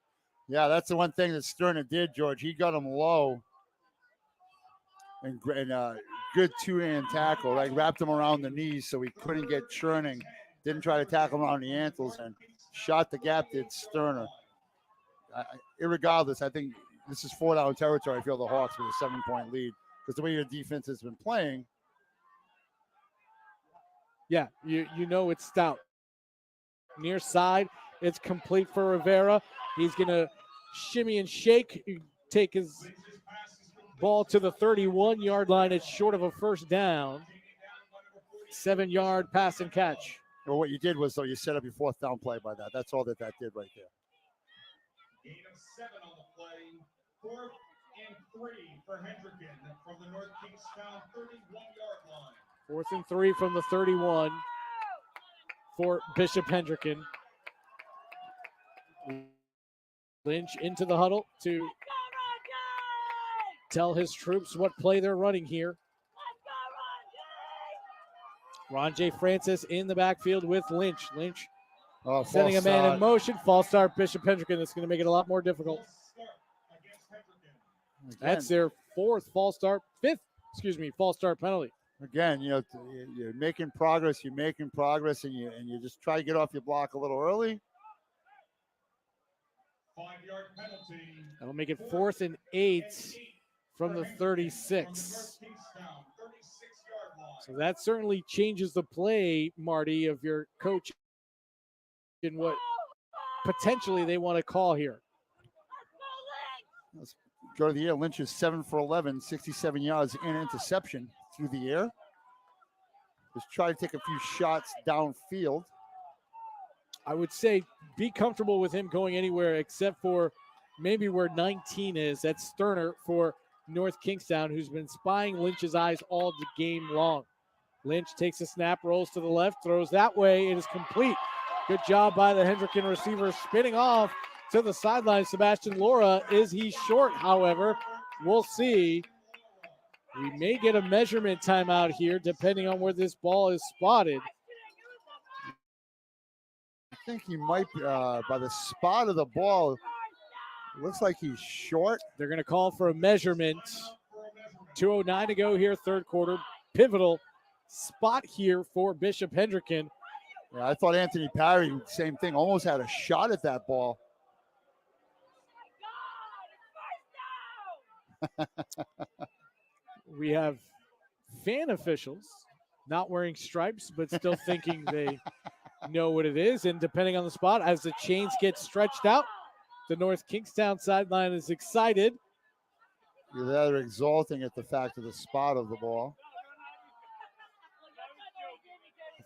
Yeah, that's the one thing that Sterner did, George. He got him low. And good two-hand tackle. Like wrapped him around the knees so he couldn't get churning. Didn't try to tackle him around the ankles and shot the gap, did Sterner. Irregardless, I think this is 4-down territory. I feel the Hawks with a 7-point lead because the way your defense has been playing. Yeah, you know it's stout. Near side, it's complete for Rivera. He's going to shimmy and shake, take his ball to the 31-yard line. It's short of a first down. 7-yard pass and catch. Well, what you did was, though, you set up your 4th down play by that. That's all that did right there. Gain of 7 on the play. 4th and 3 for Hendricken from the North Kingstown 31-yard line. 4th and 3 from the 31 for Bishop Hendricken. Lynch into the huddle to tell his troops what play they're running here. Ron J. Francis in the backfield with Lynch. Lynch setting a man in motion. False start, Bishop Hendricken. That's going to make it a lot more difficult. That's their 4th false start, 5th, false start penalty. Again, you're making progress. You're making progress, and you just try to get off your block a little early. 5-yard penalty. That'll make it 4th and 8 from the 36. So that certainly changes the play, Marty, of your coach in what potentially they want to call here. Let's go to the air. Lynch is 7 for 11, 67 yards and an interception through the air. Just try to take a few shots downfield. I would say be comfortable with him going anywhere except for maybe where 19 is. That's Sterner for North Kingstown, who's been spying Lynch's eyes all the game long. Lynch takes a snap, rolls to the left, throws that way. It is complete. Good job by the Hendricken receiver spinning off to the sideline. Sebastian Laura, is he short, however? We'll see. We may get a measurement timeout here depending on where this ball is spotted. I think he might be, by the spot of the ball, it looks like he's short. They're going to call for a measurement. 2:09 to go here, third quarter. Pivotal spot here for Bishop Hendricken. Yeah, I thought Anthony Parry, same thing, almost had a shot at that ball. We have fan officials not wearing stripes, but still thinking they know what it is. And depending on the spot, as the chains get stretched out, the North Kingstown sideline is excited. They're exulting at the fact of the spot of the ball.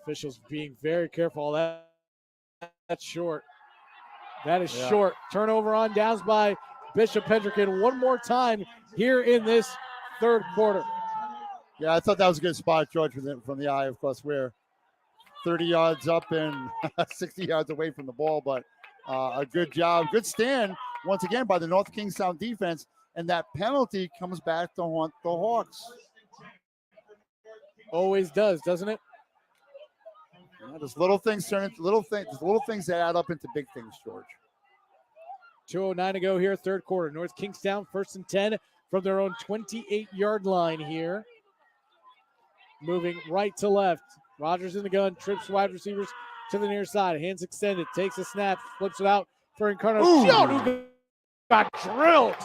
Officials being very careful. That's short. That is short. Turnover on downs by Bishop Hendricken one more time here in this third quarter. Yeah, I thought that was a good spot, George, from the eye. Of course, we're 30 yards up and 60 yards away from the ball, but a good job. Good stand, once again, by the North Kingstown defense, and that penalty comes back to haunt the Hawks. Always does, doesn't it? Yeah, there's little things turn into little things that add up into big things, George. 2:09 to go here, third quarter. North Kingstown, 1st and 10 from their own 28-yard line here. Moving right to left. Rogers in the gun, trips wide receivers to the near side. Hands extended, takes a snap, flips it out for Encarnacion, who got drilled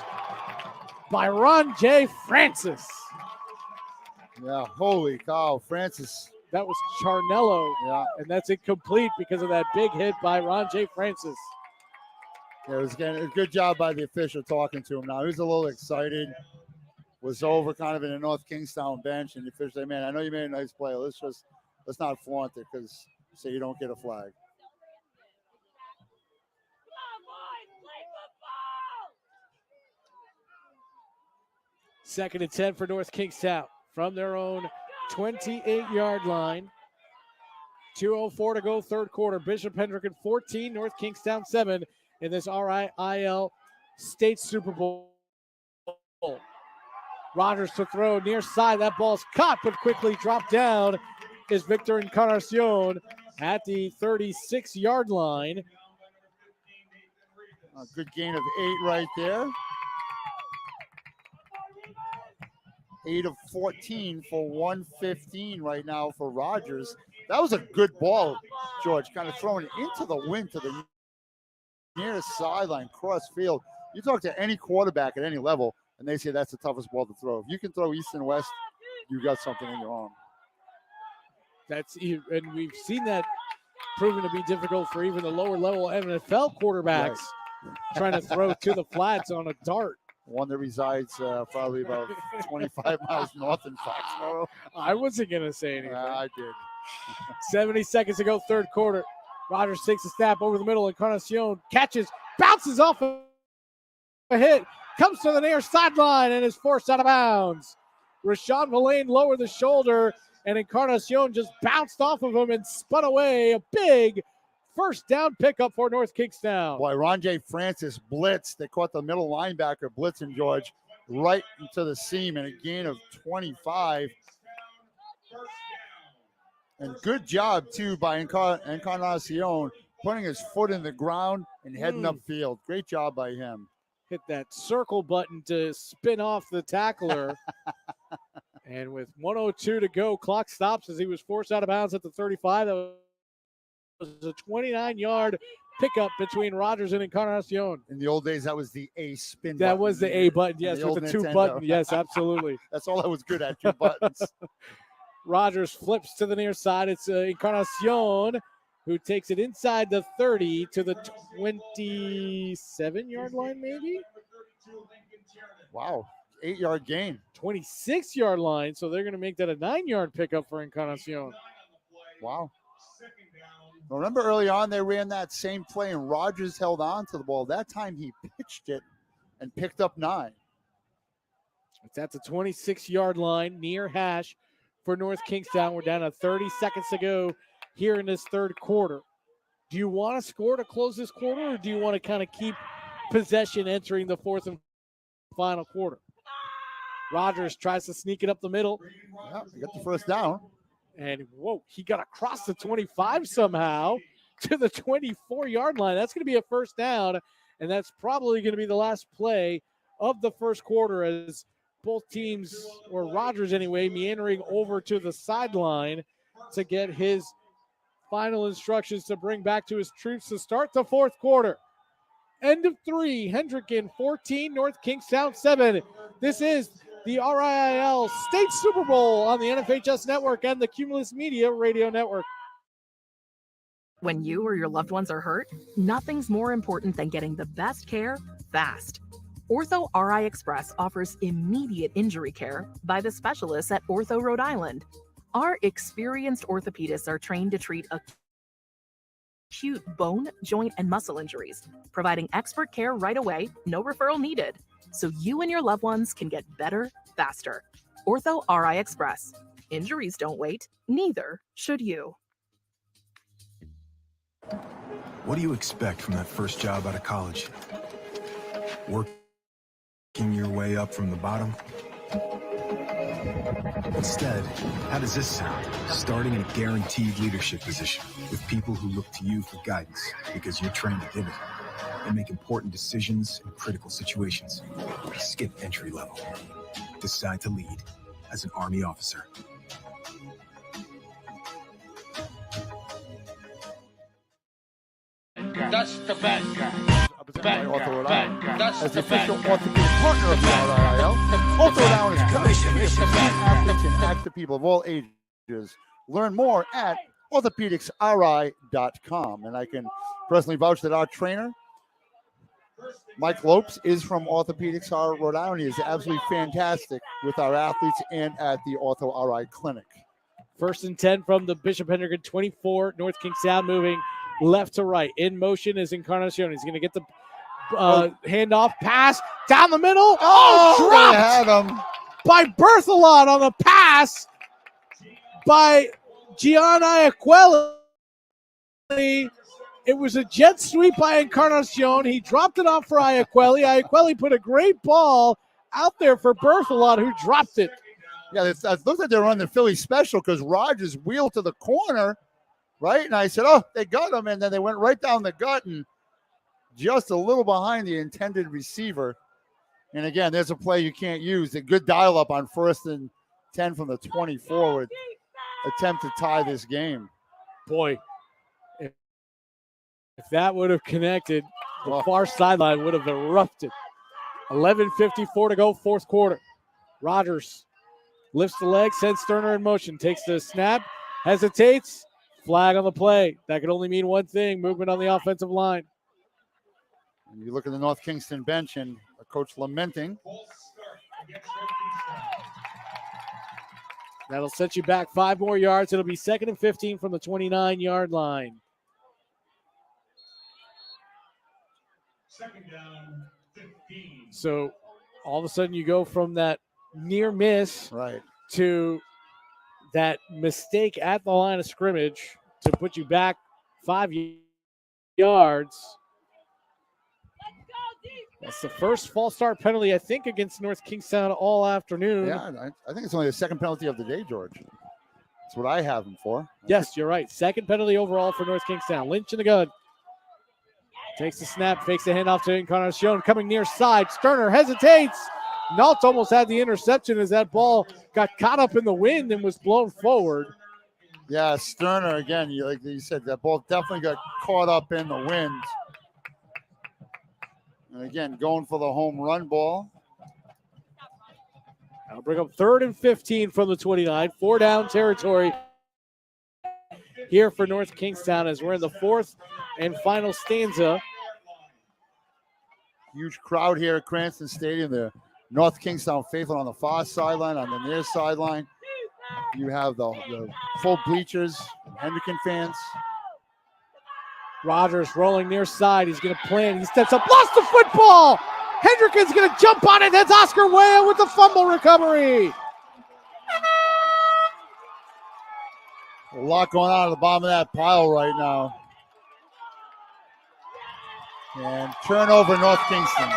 by Ron J. Francis. Yeah, holy cow, Francis. That was Charnello, yeah, and that's incomplete because of that big hit by Ron J. Francis. Yeah, it was again a good job by the official talking to him. Now he was a little excited. Was over kind of in the North Kingstown bench, and the official said, "Man, I know you made a nice play. Let's not flaunt it because so you don't get a flag." Second and 10 for North Kingstown from their own 28-yard line. 2:04 to go, third quarter. Bishop Hendricken 14, North Kingstown 7 in this RIIL State Super Bowl. Rogers to throw near side. That ball's caught, but quickly dropped down is Victor Encarnacion at the 36-yard line. A good gain of 8 right there. 8 of 14 for 115 right now for Rogers. That was a good ball, George, kind of throwing it into the wind to the nearest sideline, cross field. You talk to any quarterback at any level, and they say that's the toughest ball to throw. If you can throw east and west, you got something in your arm. And we've seen that proven to be difficult for even the lower level NFL quarterbacks trying to throw to the flats on a dart. One that resides probably about 25 miles north in Foxborough. I wasn't going to say anything. I did. 70 seconds to go, third quarter. Rogers takes a snap over the middle. Encarnacion catches, bounces off a hit, comes to the near sideline, and is forced out of bounds. Rashawn Villain lowered the shoulder, and Encarnacion just bounced off of him and spun away. A big first down pickup for North Kingstown. Boy, Ron J. Francis blitzed. They caught the middle linebacker blitzing, George, right into the seam, and a gain of 25. And good job, too, by Encarnacion, putting his foot in the ground and heading upfield. Great job by him. Hit that circle button to spin off the tackler. And with 1:02 to go, clock stops as he was forced out of bounds at the 35. That was a 29-yard pickup between Rogers and Encarnacion. In the old days, that was the A spin That button. was the A button, yes, with the 2 button. Yes, absolutely. That's all I was good at, 2 buttons. Rogers flips to the near side. It's Encarnacion who takes it inside the 30 to the 27-yard line, maybe? Wow, 8-yard gain. 26-yard line, so they're going to make that a 9-yard pickup for Encarnacion. Wow. Remember early on they ran that same play and Rogers held on to the ball. That time he pitched it and picked up 9. It's at the 26-yard line near hash for North Kingstown. We're down to 30 seconds to go here in this third quarter. Do you want to score to close this quarter, or do you want to kind of keep possession entering the fourth and final quarter? Rogers tries to sneak it up the middle. Yeah, he got the first down. And, whoa, he got across the 25 somehow to the 24-yard line. That's going to be a first down, and that's probably going to be the last play of the first quarter as both teams, or Rogers anyway, meandering over to the sideline to get his final instructions to bring back to his troops to start the fourth quarter. End of 3, Hendricken 14, North Kingstown 7. This is the RIL State Super Bowl on the NFHS Network and the Cumulus Media Radio Network. When you or your loved ones are hurt, nothing's more important than getting the best care fast. Ortho RI Express offers immediate injury care by the specialists at Ortho Rhode Island. Our experienced orthopedists are trained to treat acute bone, joint, and muscle injuries, providing expert care right away, no referral needed, so you and your loved ones can get better faster. Ortho RI Express. Injuries don't wait, neither should you. What do you expect from that first job out of college? Working your way up from the bottom? Instead, how does this sound? Starting in a guaranteed leadership position with people who look to you for guidance because you're trained to give it and make important decisions in critical situations. Skip entry level. Decide to lead as an Army officer. That's the bad guy. Bad guy. That's as the the bad official guy. orthopedic partner of the RIL. Also down is commissioned for athletes and active people of all ages. Learn more at orthopedicsri.com. And I can personally vouch that our trainer, Mike Lopes, is from Orthopedics Rhode Island. He is absolutely fantastic with our athletes and at the Ortho RI clinic. First and 10 from the Bishop Hendricken 24. North Kingstown moving left to right. In motion is Encarnacion. He's going to get the handoff pass down the middle. Oh, dropped had him by Berthelot on the pass by Gianni Aquelli. It was a jet sweep by Encarnacion. He dropped it off for Iaquelli. Iaquelli put a great ball out there for Berthelot, who dropped it. Yeah, it looks like they're running the Philly special because Rogers wheeled to the corner, right? And I said, oh, they got him. And then they went right down the gut and just a little behind the intended receiver. And again, there's a play you can't use. A good dial-up on 1st and 10 from the 24 would attempt to tie this game. Boy, if that would have connected, the far sideline would have erupted. 11:54 to go, fourth quarter. Rogers lifts the leg, sends Sterner in motion, takes the snap, hesitates, flag on the play. That could only mean one thing, movement on the offensive line. And you look at the North Kingston bench and a coach lamenting. That'll set you back 5 more yards. It'll be 2nd and 15 from the 29-yard line. Second down, 15. So all of a sudden you go from that near miss to that mistake at the line of scrimmage to put you back 5 yards. That's the first false start penalty, I think, against North Kingstown all afternoon. Yeah, I think it's only the second penalty of the day, George. That's what I have him for. Yes, you're right. Second penalty overall for North Kingstown. Lynch in the gun. Takes the snap, fakes the handoff to Encarnacion, coming near side. Sterner hesitates. Nault almost had the interception as that ball got caught up in the wind and was blown forward. Yeah, Sterner, again, like you said, that ball definitely got caught up in the wind. And again, going for the home run ball. That'll bring up 3rd and 15 from the 29. 4 down territory here for North Kingstown as we're in the 4th and final stanza. Huge crowd here at Cranston Stadium. The North Kingstown faithful on the far sideline, on the near sideline. You have the full bleachers, Hendricken fans. Rogers rolling near side. He's going to plant. He steps up, lost the football. Hendricken's going to jump on it. That's Oscar Wea with the fumble recovery. lot going on at the bottom of that pile right now. And turnover, North Kingston.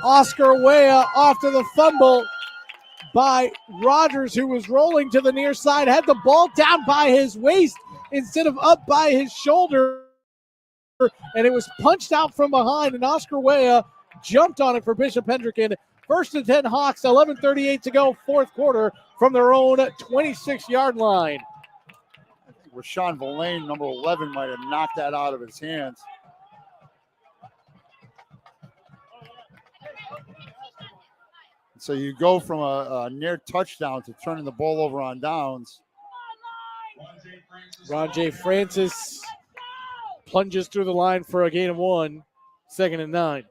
Oscar Wea after the fumble by Rogers, who was rolling to the near side, had the ball down by his waist instead of up by his shoulder, and it was punched out from behind, and Oscar Wea jumped on it for Bishop Hendricken. 1st and 10 Hawks, 11:38 to go, fourth quarter, from their own 26-yard line. I think Rashawn Verlaine, number 11, might have knocked that out of his hands. So you go from a near touchdown to turning the ball over on downs. Ron Francis plunges through the line for a gain of 1, 2nd and 9.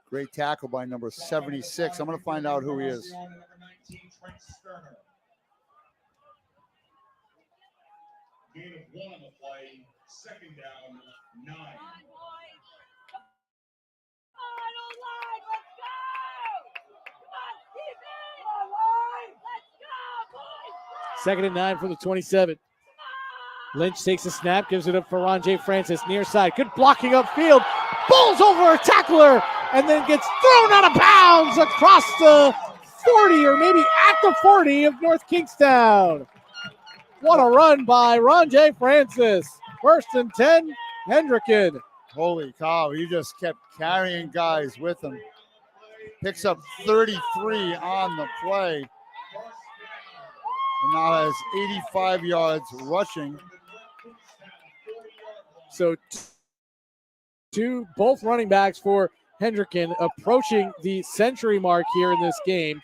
Great tackle by number 76. I'm going to find out who he is. Gain of 1 on the play, 2nd down, 9. Second and 9 for the 27. Lynch takes a snap, gives it up for Ron Francis, near side. Good blocking upfield. Bowls over a tackler and then gets thrown out of bounds across the 40 or maybe at the 40 of North Kingstown. What a run by Ron Francis. 1st and 10, Hendricken. Holy cow, he just kept carrying guys with him. Picks up 33 on the play. And now has 85 yards rushing. So both running backs for Hendricken approaching the century mark here in this game.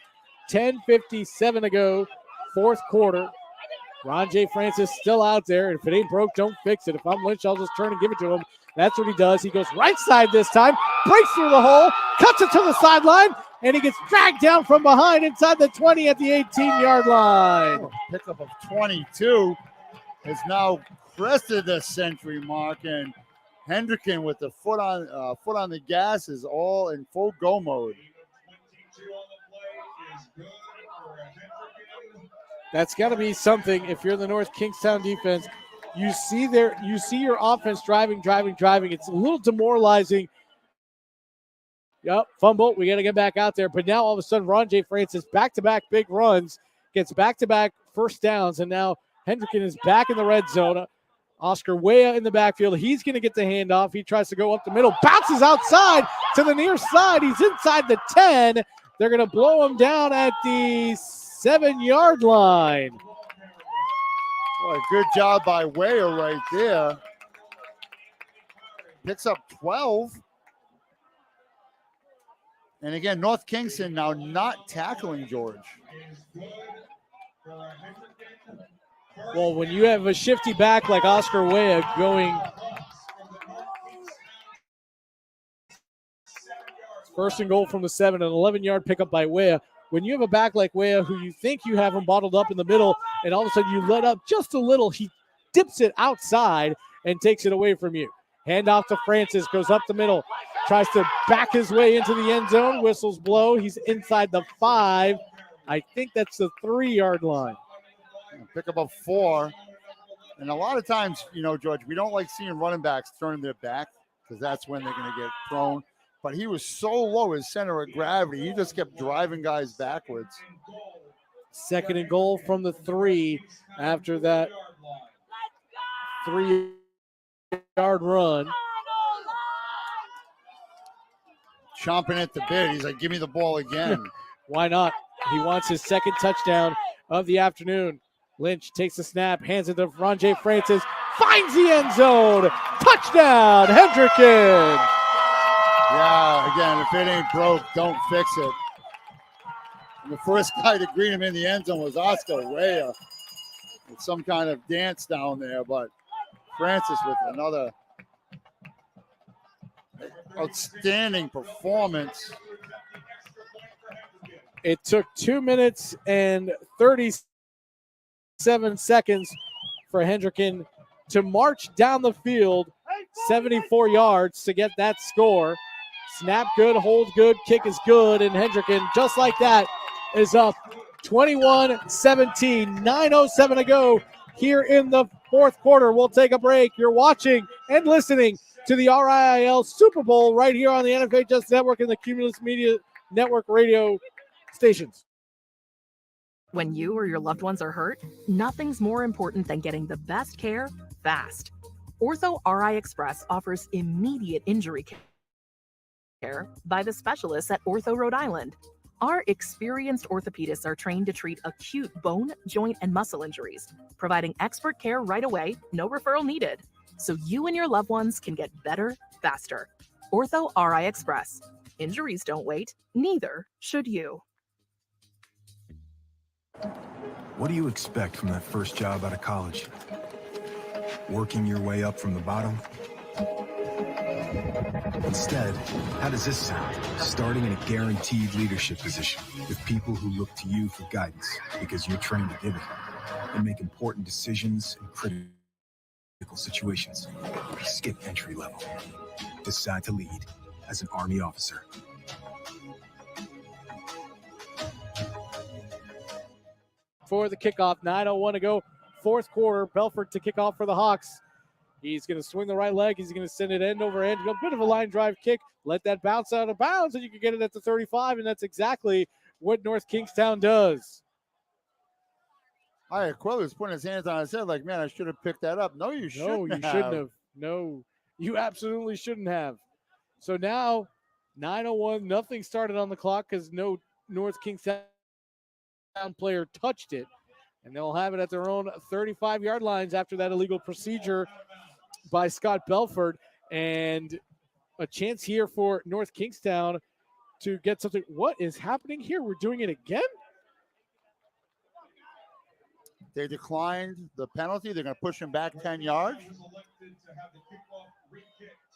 10:57 to go, fourth quarter. Ron Francis still out there. If it ain't broke, don't fix it. If I'm Lynch, I'll just turn and give it to him. That's what he does. He goes right side this time, breaks through the hole, cuts it to the sideline, and he gets dragged down from behind inside the 20 at the 18-yard line. Pickup of 22 has now crested the century mark, and Hendricken with the foot on the gas is all in full go mode. That's got to be something. If you're the North Kingstown defense, you see your offense driving. It's a little demoralizing. Yep, fumble. We got to get back out there. But now all of a sudden, Ron Francis back-to-back big runs, gets back-to-back first downs, and now Hendricken is back in the red zone. Oscar Wea in the backfield. He's going to get the handoff. He tries to go up the middle, bounces outside to the near side. He's inside the 10. They're going to blow him down at the 7-yard line. Boy, good job by Wea right there. Picks up 12. And again, North Kingston now not tackling George. Well, when you have a shifty back like Oscar Wea going first and goal from the 7, an 11-yard pickup by Wea. When you have a back like Wea who you think you have him bottled up in the middle and all of a sudden you let up just a little, he dips it outside and takes it away from you. Handoff to Francis, goes up the middle, tries to back his way into the end zone, whistles blow. He's inside the 5. I think that's the 3-yard line. Pick up a 4. And a lot of times, George, we don't like seeing running backs turn their back because that's when they're going to get thrown. But he was so low, his center of gravity, he just kept driving guys backwards. 2nd and goal from the 3 after that 3-yard run. Chomping at the bit. He's like, give me the ball again. Why not? He wants his second touchdown of the afternoon. Lynch takes the snap, hands it to Ron Francis, finds the end zone. Touchdown, Hendricken. Yeah, again, if it ain't broke, don't fix it. And the first guy to greet him in the end zone was Oscar Wea. With some kind of dance down there, but Francis with another outstanding performance. It took 2 minutes and 37 seconds for Hendricken to march down the field 74 yards to get that score. Snap good, hold good, kick is good, and Hendricken, just like that, is up 21-17, 9:07 to go here in the fourth quarter. We'll take a break. You're watching and listening to the RIL Super Bowl right here on the NFHS Network and the Cumulus Media Network radio stations. When you or your loved ones are hurt, nothing's more important than getting the best care fast. Ortho RI Express offers immediate injury care by the specialists at Ortho Rhode Island. Our experienced orthopedists are trained to treat acute bone, joint, and muscle injuries, providing expert care right away, no referral needed, so you and your loved ones can get better faster. Ortho RI Express. Injuries don't wait, neither should you. What do you expect from that first job out of college? Working your way up from the bottom? Instead, how does this sound? Starting in a guaranteed leadership position with people who look to you for guidance because you're trained to give it and make important decisions in critical situations. Skip entry level. Decide to lead as an Army officer. For the kickoff, 9:01 to go, fourth quarter. Belfort to kick off for the Hawks. He's going to swing the right leg. He's going to send it end over end. A bit of a line drive kick. Let that bounce out of bounds, and you can get it at the 35, and that's exactly what North Kingstown does. Quill was putting his hands on his head like, man, I should have picked that up. No, you shouldn't No, you shouldn't have. No, you absolutely shouldn't have. So now, 9:01, nothing started on the clock because no North Kingstown player touched it. And they'll have it at their own 35-yard lines after that illegal procedure by Scott Belford. And a chance here for North Kingstown to get something. What is happening here? We're doing it again? They declined the penalty. They're going to push him back 10 yards.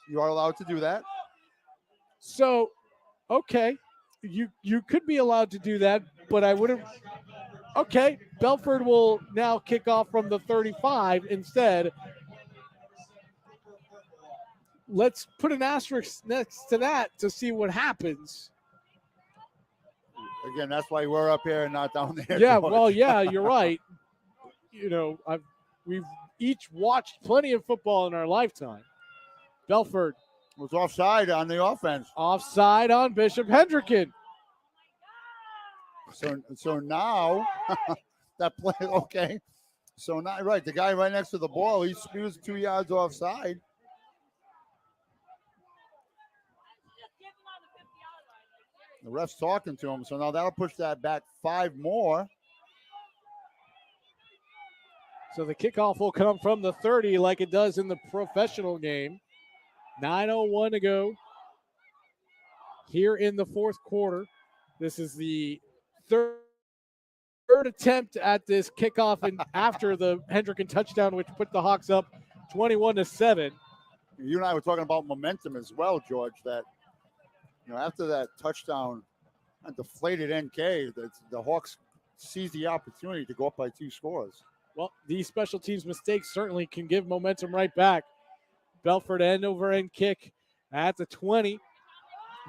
You are allowed to do that. So, okay, you could be allowed to do that, but I wouldn't. Okay, Belford will now kick off from the 35 instead. Let's put an asterisk next to that to see what happens. Again, that's why we're up here and not down there. Yeah, George. well, yeah, you're right. You know, we've each watched plenty of football in our lifetime. Belford was offside on the offense. Offside on Bishop Hendricken. So now that play, okay. So now, right, the guy right next to the ball, he was 2 yards offside. The ref's talking to him, so now that'll push that back 5 more. So the kickoff will come from the 30 like it does in the professional game. 9:01 to go here in the fourth quarter. This is the third attempt at this kickoff and after the Hendricken touchdown, which put the Hawks up 21-7. You and I were talking about momentum as well, George, that after that touchdown and deflated NK, the Hawks seized the opportunity to go up by 2 scores. Well, these special teams mistakes certainly can give momentum right back. Belford end over end kick at the 20,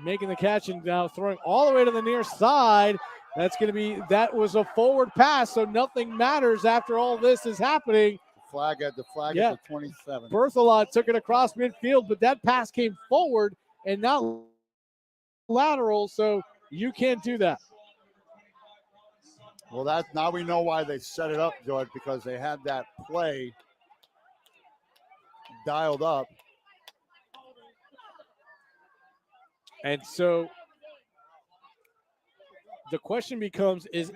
making the catch and now throwing all the way to the near side. That was a forward pass, so nothing matters after all this is happening. The flag at the 27. Berthelot took it across midfield, but that pass came forward and not lateral, so you can't do that. Well, now we know why they set it up, George, because they had that play dialed up. And so the question becomes: it's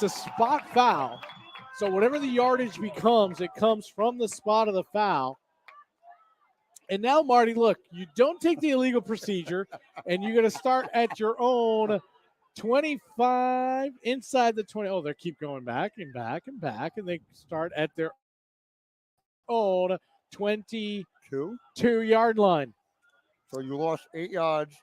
a spot foul. So whatever the yardage becomes, it comes from the spot of the foul. And now, Marty, look, you don't take the illegal procedure, and you're going to start at your own 25 inside the 20. Oh, they keep going back and back and back, and they start at their own 22-yard line. So you lost 8 yards.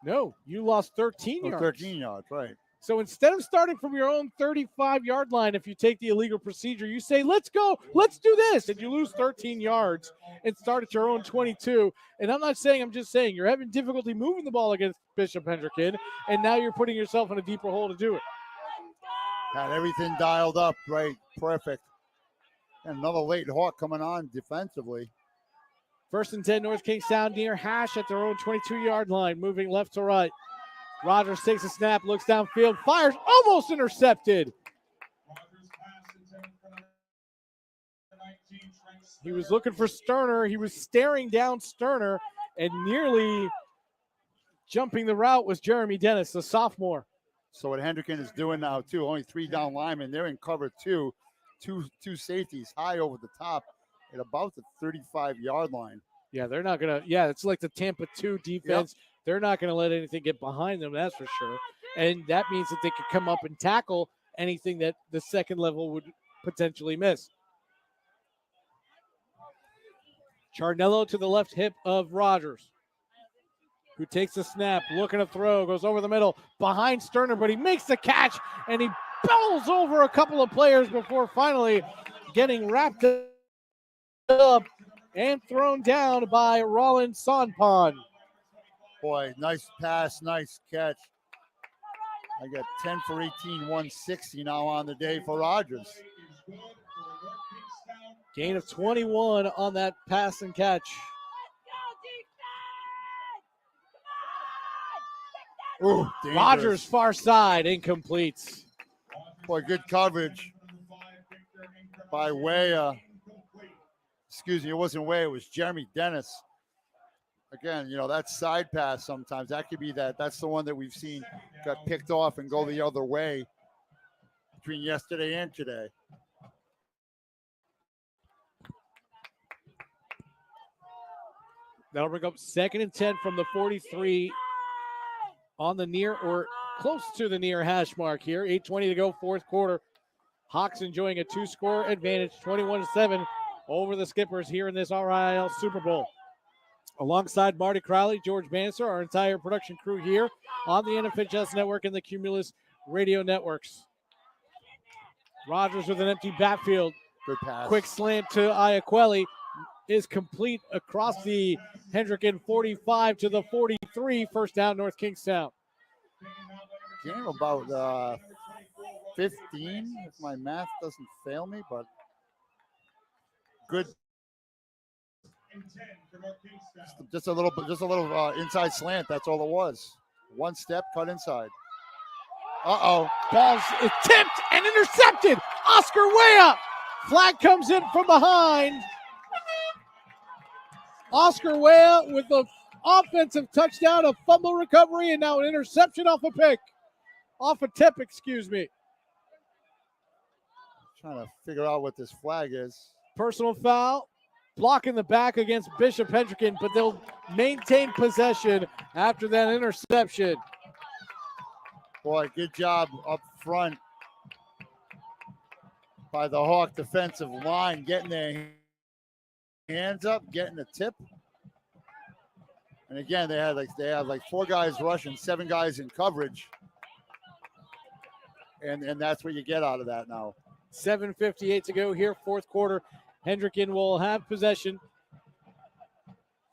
No, you lost 13 yards. 13 yards, right. So instead of starting from your own 35-yard line, if you take the illegal procedure, you say, let's go, let's do this. And you lose 13 yards and start at your own 22. And I'm just saying you're having difficulty moving the ball against Bishop Hendricken, and now you're putting yourself in a deeper hole to do it. Had everything dialed up, right? Perfect. And another late hawk coming on defensively. 1st and 10, North Kingstown near hash at their own 22-yard line, moving left to right. Rogers takes a snap, looks downfield, fires, almost intercepted. He was looking for Sterner. He was staring down Sterner, and nearly jumping the route was Jeremy Dennis, the sophomore. So what Hendricken is doing now, too, only 3 down linemen. They're in cover two safeties high over the top at about the 35-yard line. Yeah, they're not going to – it's like the Tampa 2 defense. Yep. They're not going to let anything get behind them, that's for sure. And that means that they could come up and tackle anything that the second level would potentially miss. Charnello to the left hip of Rogers, who takes the snap, looking to throw, goes over the middle, behind Sterner, but he makes the catch, and he bells over a couple of players before finally getting wrapped up and thrown down by Roland Sonpon. Boy, nice pass, nice catch. I got 10 for 18, 160 now on the day for Rogers. Gain of 21 on that pass and catch. Ooh, Rogers far side, incomplete. Boy, good coverage by Weah. Excuse me, it wasn't Weah, it was Jeremy Dennis. Again, that side pass sometimes, that could be that's the one that we've seen got picked off and go the other way between yesterday and today. That'll bring up 2nd and 10 from the 43 on the near or close to the near hash mark here. 8:20 to go, 4th quarter. Hawks enjoying a 2-score advantage, 21-7 over the Skippers here in this RIL Super Bowl. Alongside Marty Crowley, George Bannister, our entire production crew here on the NFHS Network and the Cumulus Radio Networks. Rogers with an empty backfield. Good pass. Quick slant to Iaquelli is complete across the Hendricken 45 to the 43. 1st down, North Kingstown. Game about 15, if my math doesn't fail me, but good. Just a little inside slant. That's all it was. One step, cut inside. Ball's tipped and intercepted. Oscar Weah. Flag comes in from behind. Oscar Weah with the offensive touchdown, a fumble recovery, and now an interception off a tip, excuse me. Trying to figure out what this flag is. Personal foul. Block in the back against Bishop Hendricken, but they'll maintain possession after that interception. Boy, good job up front by the Hawk defensive line, getting their hands up, getting a tip. And again, they had like 4 guys rushing, 7 guys in coverage. And that's what you get out of that now. 7:58 to go here, 4th quarter. Hendricken will have possession.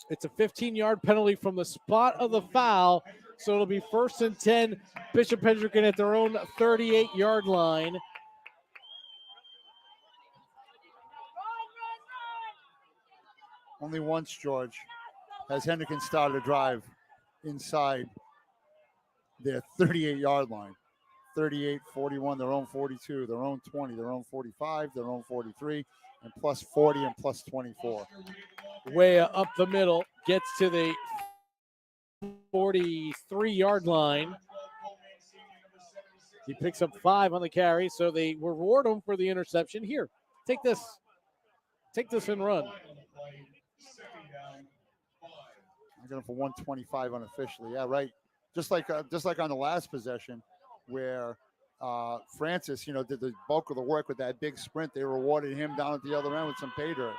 It's a 15-yard penalty from the spot of the foul, so it'll be 1st and 10. Bishop Hendricken at their own 38-yard line. Only once, George, has Hendricken started a drive inside their 38-yard line. 38, 41, their own 42, their own 20, their own 45, their own 43, and plus 40 and plus 24. Weah up the middle, gets to the 43-yard line. He picks up 5 on the carry, so they reward him for the interception. Here, take this. Take this and run. I got him for 125 unofficially. Yeah, right. Just like on the last possession where Francis, did the bulk of the work with that big sprint. They rewarded him down at the other end with some pay dirt.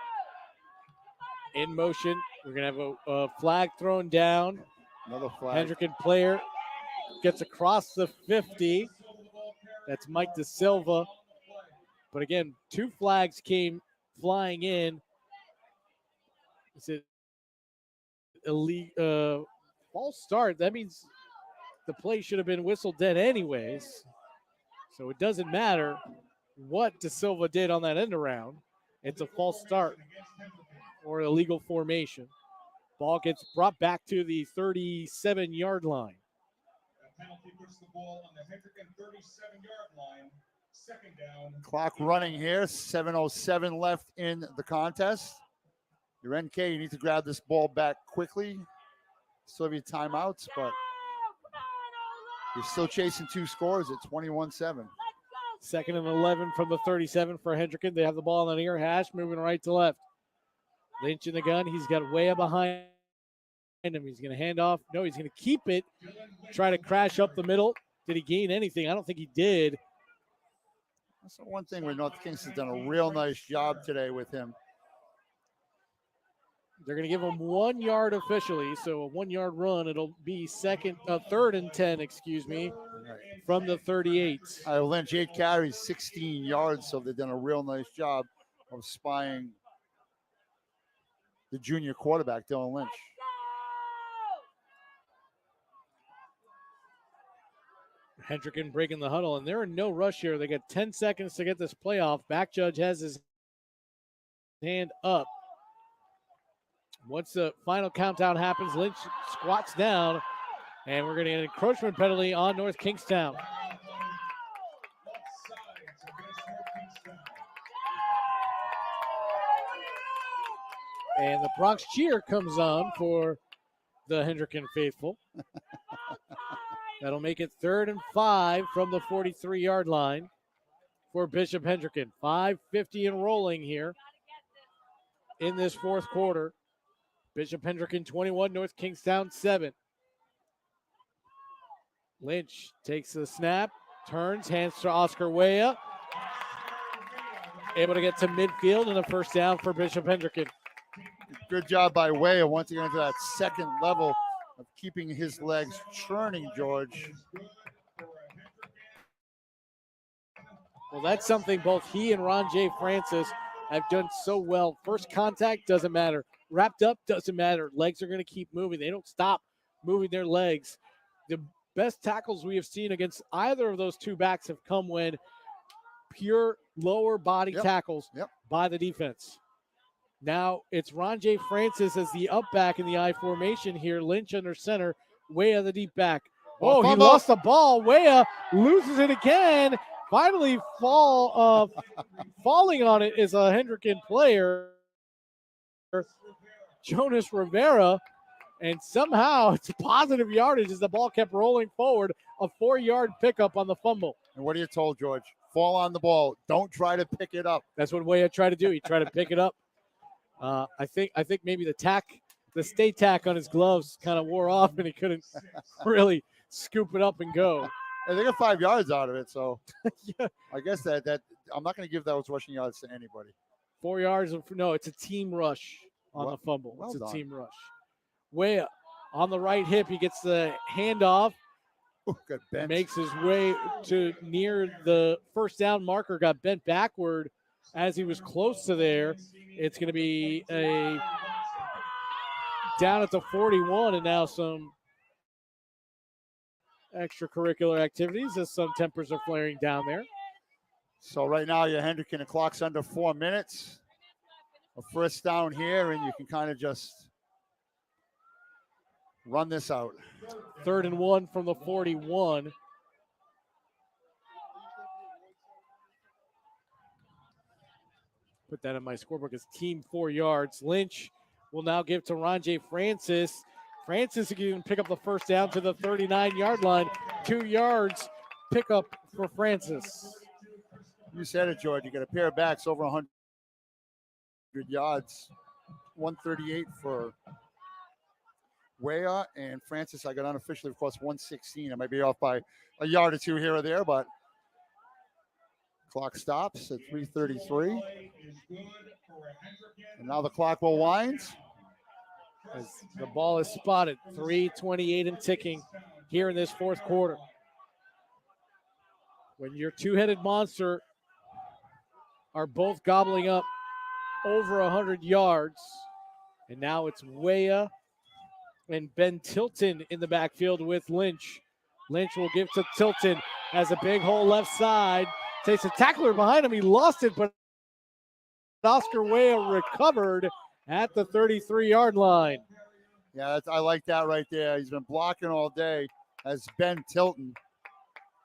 In motion, we're going to have a flag thrown down. Another flag. Hendricken player gets across the 50. That's Mike De Silva. But again, 2 flags came flying in. Is it false start? That means the play should have been whistled dead anyways. So it doesn't matter what De Silva did on that end around. It's a false start or illegal formation. Ball gets brought back to the 37-yard line. The penalty puts the ball on the Hendricken 37-yard line. Second down. Clock running here. 7:07 left in the contest. Your NK, you need to grab this ball back quickly. Still have your timeouts, but you're still chasing 2 scores at 21-7. 2nd and 11 from the 37 for Hendricken. They have the ball on the near hash, moving right to left. Lynch in the gun. He's got way behind him. He's going to hand off. No, he's going to keep it. Try to crash up the middle. Did he gain anything? I don't think he did. That's the one thing where North Kingston's done a real nice job today with him. They're going to give him 1 yard officially, so a 1-yard run. It'll be 3rd and 10, excuse me, from the 38. Lynch, 8 carries, 16 yards, so they've done a real nice job of spying the junior quarterback, Dylan Lynch. Hendricken breaking the huddle, and they're in no rush here. They got 10 seconds to get this play off. Back judge has his hand up. Once the final countdown happens, Lynch squats down, and we're going to get an encroachment penalty on North Kingstown. And the Bronx cheer comes on for the Hendricken faithful. That'll make it 3rd and 5 from the 43-yard line for Bishop Hendricken. 5:50 and rolling here in this 4th quarter. Bishop Hendricken 21, North Kingstown 7. Lynch takes the snap, turns, hands to Oscar Weah. Able to get to midfield and a 1st down for Bishop Hendricken. Good job by Weah once again to that 2nd level of keeping his legs churning, George. Well, that's something both he and Ron J. Francis have done so well. First contact doesn't matter. Wrapped up doesn't matter. Legs are going to keep moving. They don't stop moving their legs. The best tackles we have seen against either of those 2 backs have come when pure lower body tackles by the defense. Now it's Ron J. Francis as the up back in the I formation here. Lynch under center. Weah the deep back. Oh, he lost the ball. Weah loses it again. Finally falling on it is a Hendricken player, Jonas Rivera, and somehow it's positive yardage as the ball kept rolling forward. A 4-yard pickup on the fumble. And what are you told, George? Fall on the ball. Don't try to pick it up. That's what Weah tried to do. He tried to pick it up. I think maybe the stay tack on his gloves kind of wore off and he couldn't really scoop it up and go. And they got 5 yards out of it, so yeah. I guess that I'm not going to give those rushing yards to anybody. 4 yards. No, it's a team rush on the fumble. It's a team rush. Weah on the right hip. He gets the handoff. Got bent. Makes his way to near the 1st down marker. Got bent backward as he was close to there. It's going to be a down at the 41, and now some extracurricular activities as some tempers are flaring down there. So right now, your Hendricken, the clock's under 4 minutes. A 1st down here, and you can kind of just run this out. 3rd and 1 from the 41. Put that in my scorebook as team 4 yards. Lynch will now give to Ron J. Francis. Francis can pick up the 1st down to the 39-yard line. 2 yards pickup for Francis. You said it, George. You got a pair of backs over 100 yards. 138 for Weah and Francis. I got unofficially, of course, 116. I might be off by a yard or 2 here or there, but clock stops at 3:33. And now the clock will wind. As the ball is spotted, 3:28 and ticking here in this 4th quarter. When your two-headed monster are both gobbling up over 100 yards, and now it's Weah and Ben Tilton in the backfield with Lynch. Lynch will give to Tilton, has a big hole left side, takes a tackler behind him. He lost it, but Oscar Weah recovered at the 33-yard line. Yeah, I like that right there. He's been blocking all day as Ben Tilton.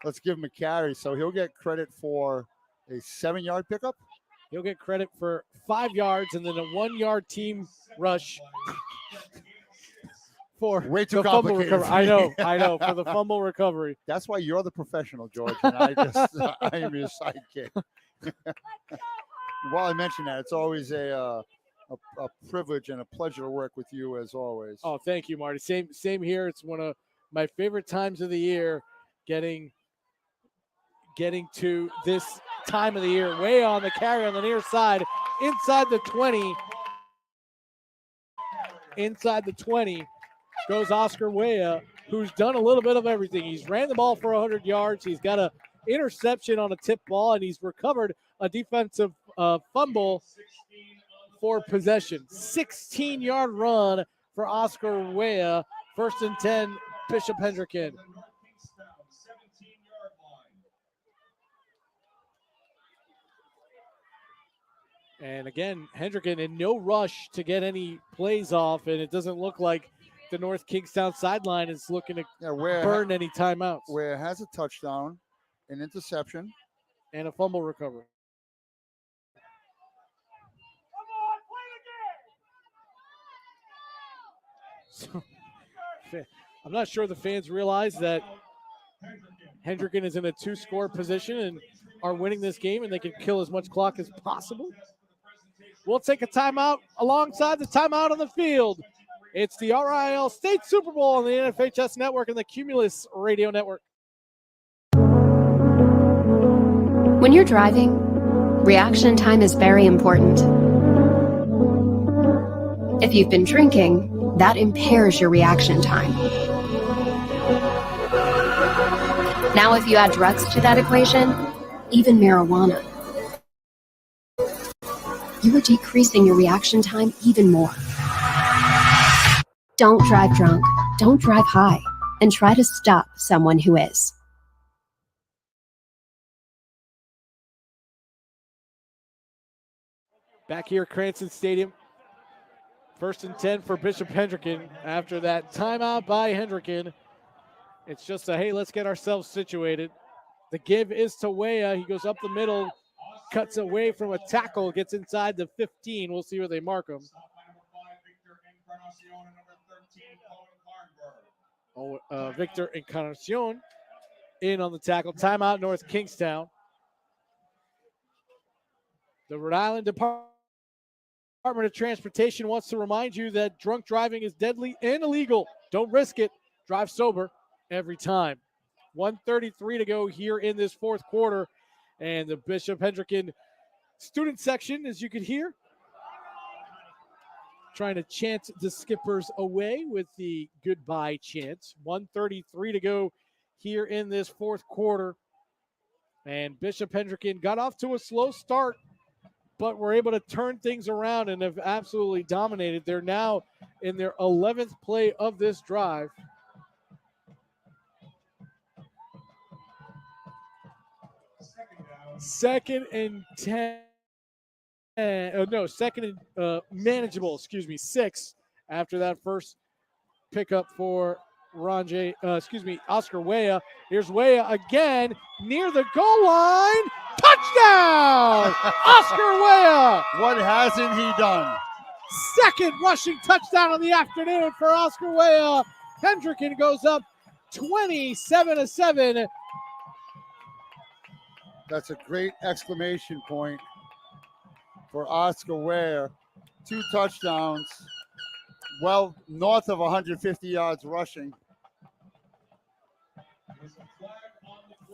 Let's give him a carry. So he'll get credit for a 7-yard pickup. He'll get credit for 5 yards and then a 1-yard team rush for Way too the fumble complicated. recovery. I know, for the fumble recovery. That's why you're the professional, George, and I am your sidekick. While I mention that, it's always a privilege and a pleasure to work with you as always. Oh, thank you, Marty. Same here. It's one of my favorite times of the year, getting to this time of the year. Way on the carry on the near side, inside the 20. Inside the 20 goes Oscar Weah, who's done a little bit of everything. He's ran the ball for 100 yards. He's got an interception on a tip ball, and he's recovered a defensive fumble for possession. 16-yard run for Oscar Weah. 1st and 10, Bishop Hendricken. And again, Hendricken in no rush to get any plays off, and it doesn't look like the North Kingstown sideline is looking to burn any timeouts. Where has a touchdown, an interception, and a fumble recovery. So, I'm not sure the fans realize that Hendricken is in a 2-score position and are winning this game, and they can kill as much clock as possible. We'll take a timeout alongside the timeout on the field. It's the RIL State Super Bowl on the NFHS Network and the Cumulus Radio Network. When you're driving, reaction time is very important. If you've been drinking, that impairs your reaction time. Now, if you add drugs to that equation, even marijuana, you are decreasing your reaction time even more. Don't drive drunk, don't drive high, and try to stop someone who is. Back here at Cranston Stadium. 1st and 10 for Bishop Hendricken. After that timeout by Hendricken, it's just a, hey, let's get ourselves situated. The give is to Weah. He goes up the middle, cuts away from a tackle, gets inside the 15. We'll see where they mark him. Victor Encarnacion in on the tackle. Timeout, North Kingstown. The Rhode Island Department of Transportation wants to remind you that drunk driving is deadly and illegal. Don't risk it. Drive sober every time. 1:33 to go here in this 4th quarter. And the Bishop Hendricken student section, as you can hear, trying to chant the skippers away with the goodbye chant. 1:33 to go here in this 4th quarter. And Bishop Hendricken got off to a slow start, but were able to turn things around and have absolutely dominated. They're now in their 11th play of this drive. Second and 10. Second and manageable, 6 after that first pickup for Oscar Weah. Here's Weah again near the goal line. Touchdown! Oscar Weah! What hasn't he done? Second rushing touchdown of the afternoon for Oscar Weah. Hendricken goes up 27-7. That's a great exclamation point for Oscar Weah. 2 touchdowns, well north of 150 yards rushing.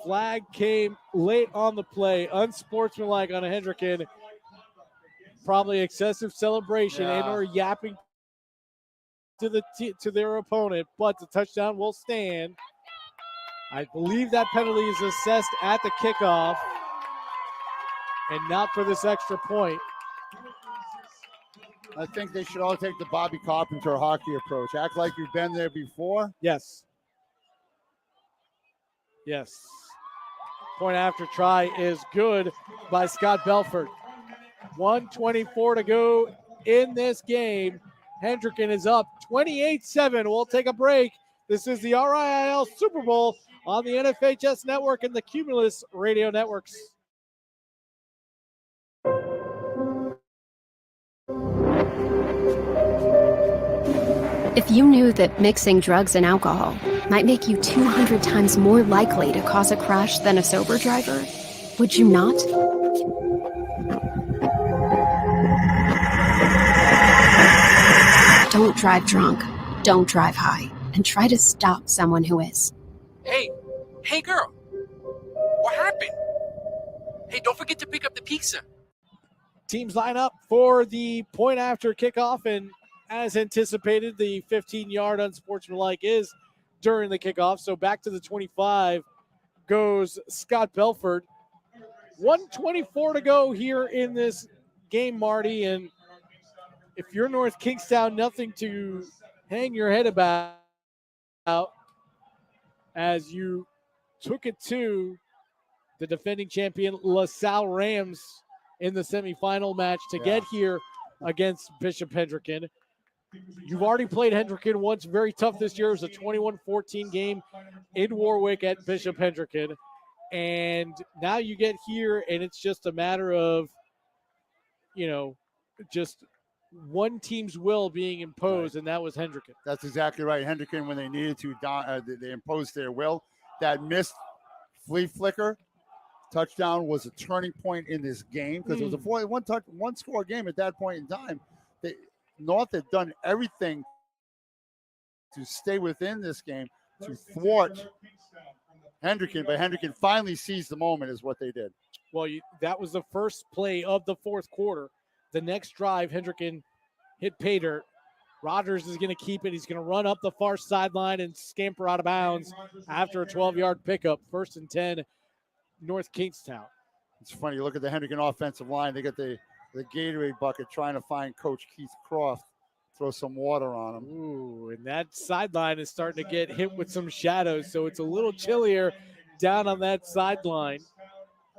Flag came late on the play, unsportsmanlike on a Hendricken. Probably excessive celebration and or yapping to their opponent, but the touchdown will stand. I believe that penalty is assessed at the kickoff and not for this extra point. I think they should all take the Bobby Carpenter hockey approach. Act like you've been there before. Yes. Yes. Point after try is good by Scott Belford. 1:24 to go in this game. Hendricken is up 28-7. We'll take a break. This is the RIL Super Bowl on the NFHS Network and the Cumulus Radio Networks. If you knew that mixing drugs and alcohol might make you 200 times more likely to cause a crash than a sober driver, would you not? Don't drive drunk, don't drive high, and try to stop someone who is. Hey girl, what happened? Hey, don't forget to pick up the pizza. Teams line up for the point after kickoff, and as anticipated, the 15-yard unsportsmanlike is during the kickoff. So back to the 25 goes Scott Belford. 1:24 to go here in this game, Marty. And if you're North Kingstown, nothing to hang your head about as you took it to the defending champion LaSalle Rams in the semifinal match to get here against Bishop Hendricken. You've already played Hendricken once, very tough this year. It was a 21-14 game in Warwick at Bishop Hendricken. And now you get here, and it's just a matter of, just one team's will being imposed, and that was Hendricken. That's exactly right. Hendricken, when they needed to, they imposed their will. That missed flea flicker touchdown was a turning point in this game because it was a one-score game at that point in time. North had done everything to stay within this game to thwart Hendricken, but Hendricken finally seized the moment is what they did. Well, that was the first play of the fourth quarter. The next drive, Hendricken hit pay dirt. Rogers is going to keep it. He's going to run up the far sideline and scamper out of bounds after a 12-yard pickup. 1st and 10, North Kingstown. It's funny. You look at the Hendricken offensive line. They got the Gatorade bucket trying to find Coach Keith Croft, throw some water on him. Ooh, and that sideline is starting to get hit with some shadows, so it's a little chillier down on that sideline.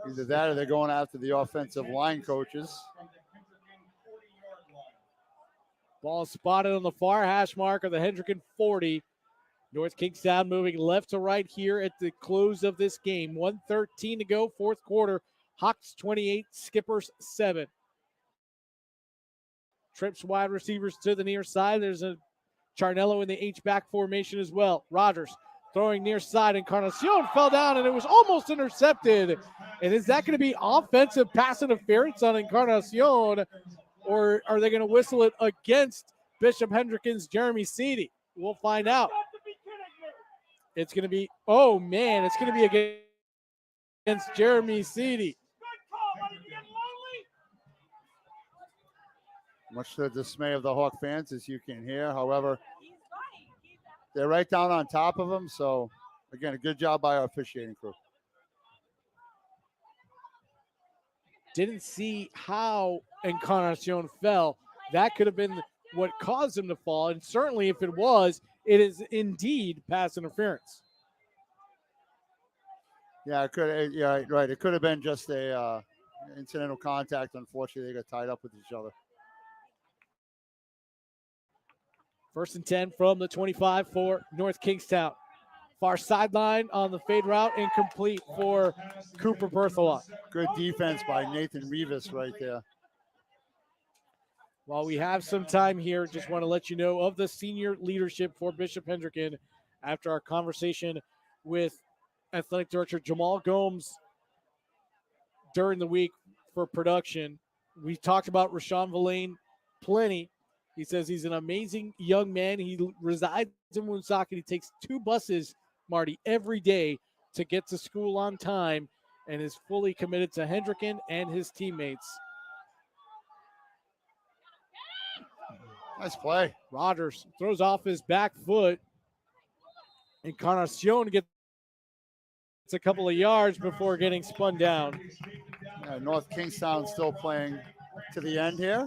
Either that or they're going after the offensive line coaches. Ball spotted on the far hash mark of the Hendricken 40. North Kingstown moving left to right here at the close of this game. 1:13 to go, fourth quarter. Hawks 28, Skippers 7. Trips wide receivers to the near side. There's a Charnello in the H-back formation as well. Rogers throwing near side. Encarnacion fell down, and it was almost intercepted. And is that going to be offensive pass interference on Encarnacion, or are they going to whistle it against Bishop Hendricken's Jeremy Seedy? We'll find out. It's going to be, it's going to be against Jeremy Seedy. Much to the dismay of the Hawk fans, as you can hear. However, they're right down on top of him. So, again, a good job by our officiating crew. Didn't see how Encarnacion fell. That could have been what caused him to fall. And certainly if it was, it is indeed pass interference. Yeah, it could. Yeah, right. It could have been just a incidental contact. Unfortunately, they got tied up with each other. 1st and 10 from the 25 for North Kingstown. Far sideline on the fade route, incomplete for Cooper Berthelot. Good defense by Nathan Rivas right there. While we have some time here, just want to let you know of the senior leadership for Bishop Hendricken after our conversation with Athletic Director Jamal Gomes during the week for production. We talked about Rashawn Villain plenty. He says he's an amazing young man. He resides in Woonsocket. He takes 2 buses, Marty, every day to get to school on time and is fully committed to Hendricken and his teammates. Nice play. Rogers throws off his back foot. Encarnacion gets It's a couple of yards before getting spun down. North Kingstown still playing to the end here.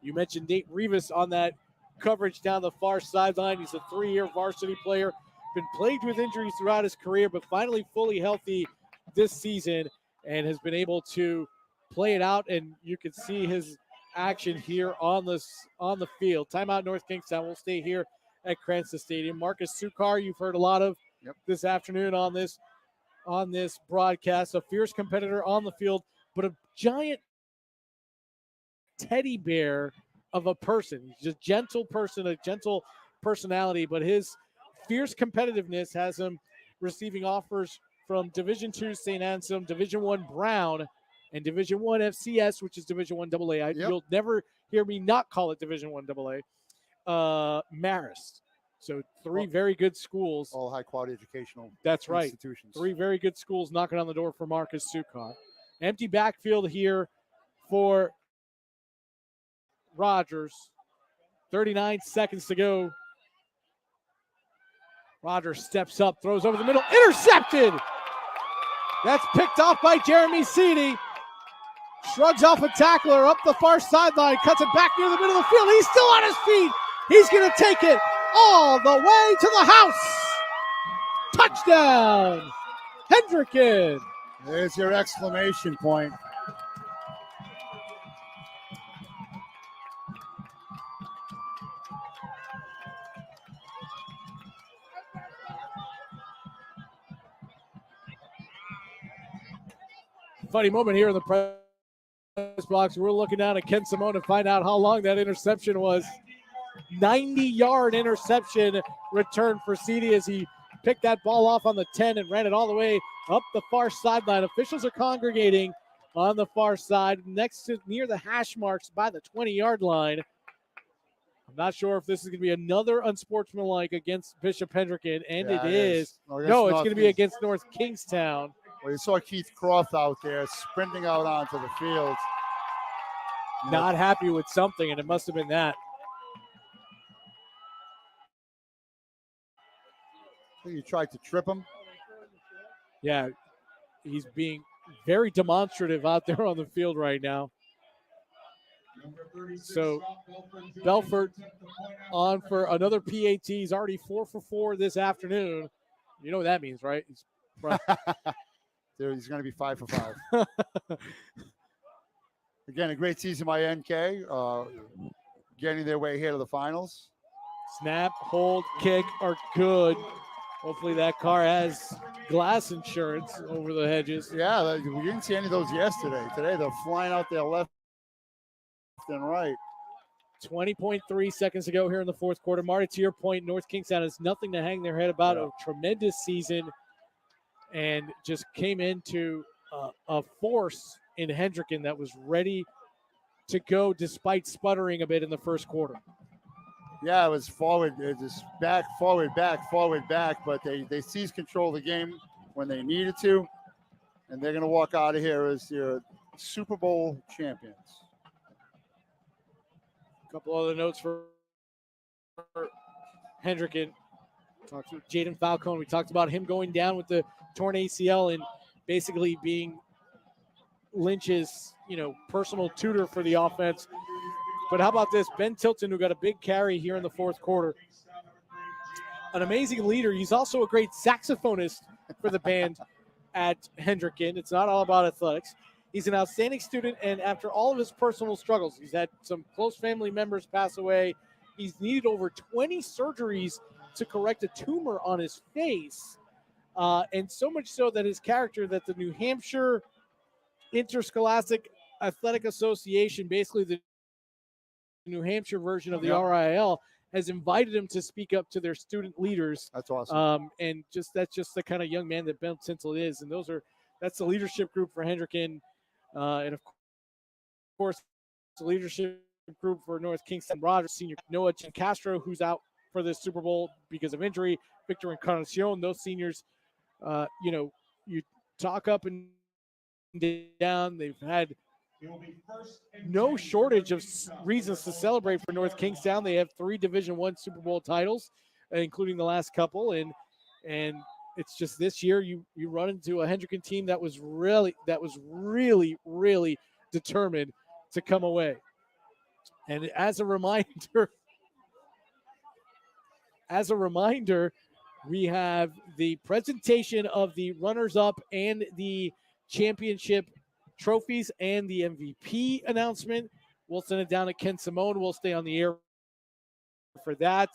You mentioned Nate Rivas on that coverage down the far sideline. He's a 3-year varsity player, been plagued with injuries throughout his career, but finally fully healthy this season and has been able to play it out. And you can see his action here on the field. Timeout, North Kingstown. We'll stay here at Cranston Stadium. Marcus Sukar, you've heard a lot of this afternoon on this broadcast. A fierce competitor on the field, but a giant teddy bear of a person. He's a gentle person, a gentle personality, but his fierce competitiveness has him receiving offers from Division II St. Anselm, Division I Brown, and Division I FCS, which is Division I AA. You'll never hear me not call it Division I AA. Marist. So three very good schools. All high-quality educational institutions. Three very good schools knocking on the door for Marcus Sukar. Empty backfield here for Rogers. 39 seconds to go. Rogers steps up, throws over the middle, intercepted. That's picked off by Jeremy Seedy. Shrugs off a tackler up the far sideline, cuts it back near the middle of the field. He's still on his feet. He's going to take it all the way to the house. Touchdown, Hendricken. There's your exclamation point. Funny moment here in the press box. We're looking down at Ken Simone to find out how long that interception was. 90-yard interception return for Seedy as he picked that ball off on the 10 and ran it all the way up the far sideline. Officials are congregating on the far side near the hash marks by the 20-yard line. I'm not sure if this is going to be another unsportsmanlike against Bishop Hendricken, and it is. No, it's going to be against North Kingstown. Well, you saw Keith Croft out there sprinting out onto the field. Not happy with something, and it must have been that. I think he tried to trip him. Yeah, he's being very demonstrative out there on the field right now. So Belfort on for another PAT. He's already 4 for 4 this afternoon. You know what that means, right? He's going to be 5 for 5. Again, a great season by NK, getting their way here to the finals. Snap, hold, kick are good. Hopefully that car has glass insurance over the hedges. Yeah, we didn't see any of those yesterday. Today they're flying out there left and right. 20.3 seconds to go here in the fourth quarter. Marty, to your point, North Kingstown has nothing to hang their head about. A tremendous season and just came into a force in Hendricken that was ready to go despite sputtering a bit in the first quarter. Yeah, it was forward, just back, forward, back, but they seized control of the game when they needed to, and they're going to walk out of here as your Super Bowl champions. A couple other notes for Hendricken. Talked to Jaden Falcone. We talked about him going down with the torn ACL and basically being Lynch's, personal tutor for the offense. But how about this? Ben Tilton, who got a big carry here in the fourth quarter. An amazing leader. He's also a great saxophonist for the band at Hendricken. It's not all about athletics. He's an outstanding student, and after all of his personal struggles, he's had some close family members pass away. He's needed over 20 surgeries to correct a tumor on his face. And so much so that his character, that the New Hampshire Interscholastic Athletic Association, basically the New Hampshire version of the RIL, has invited him to speak up to their student leaders. That's awesome. And that's just the kind of young man that Ben Tintle is. And that's the leadership group for Hendricken. And of course, the leadership group for North Kingstown. Rogers Senior, Noah Castro, who's out for this Super Bowl because of injury. Victor Encarnacion, those seniors, you talk up and down. They've had no shortage of reasons to celebrate for North Kingstown. They have 3 Division I Super Bowl titles, including the last couple, and It's just this year you run into a Hendricken team that was really determined to come away. And as a reminder, we have the presentation of the runners-up and the championship trophies and the MVP announcement. We'll send it down to Ken Simone. We'll stay on the air for that.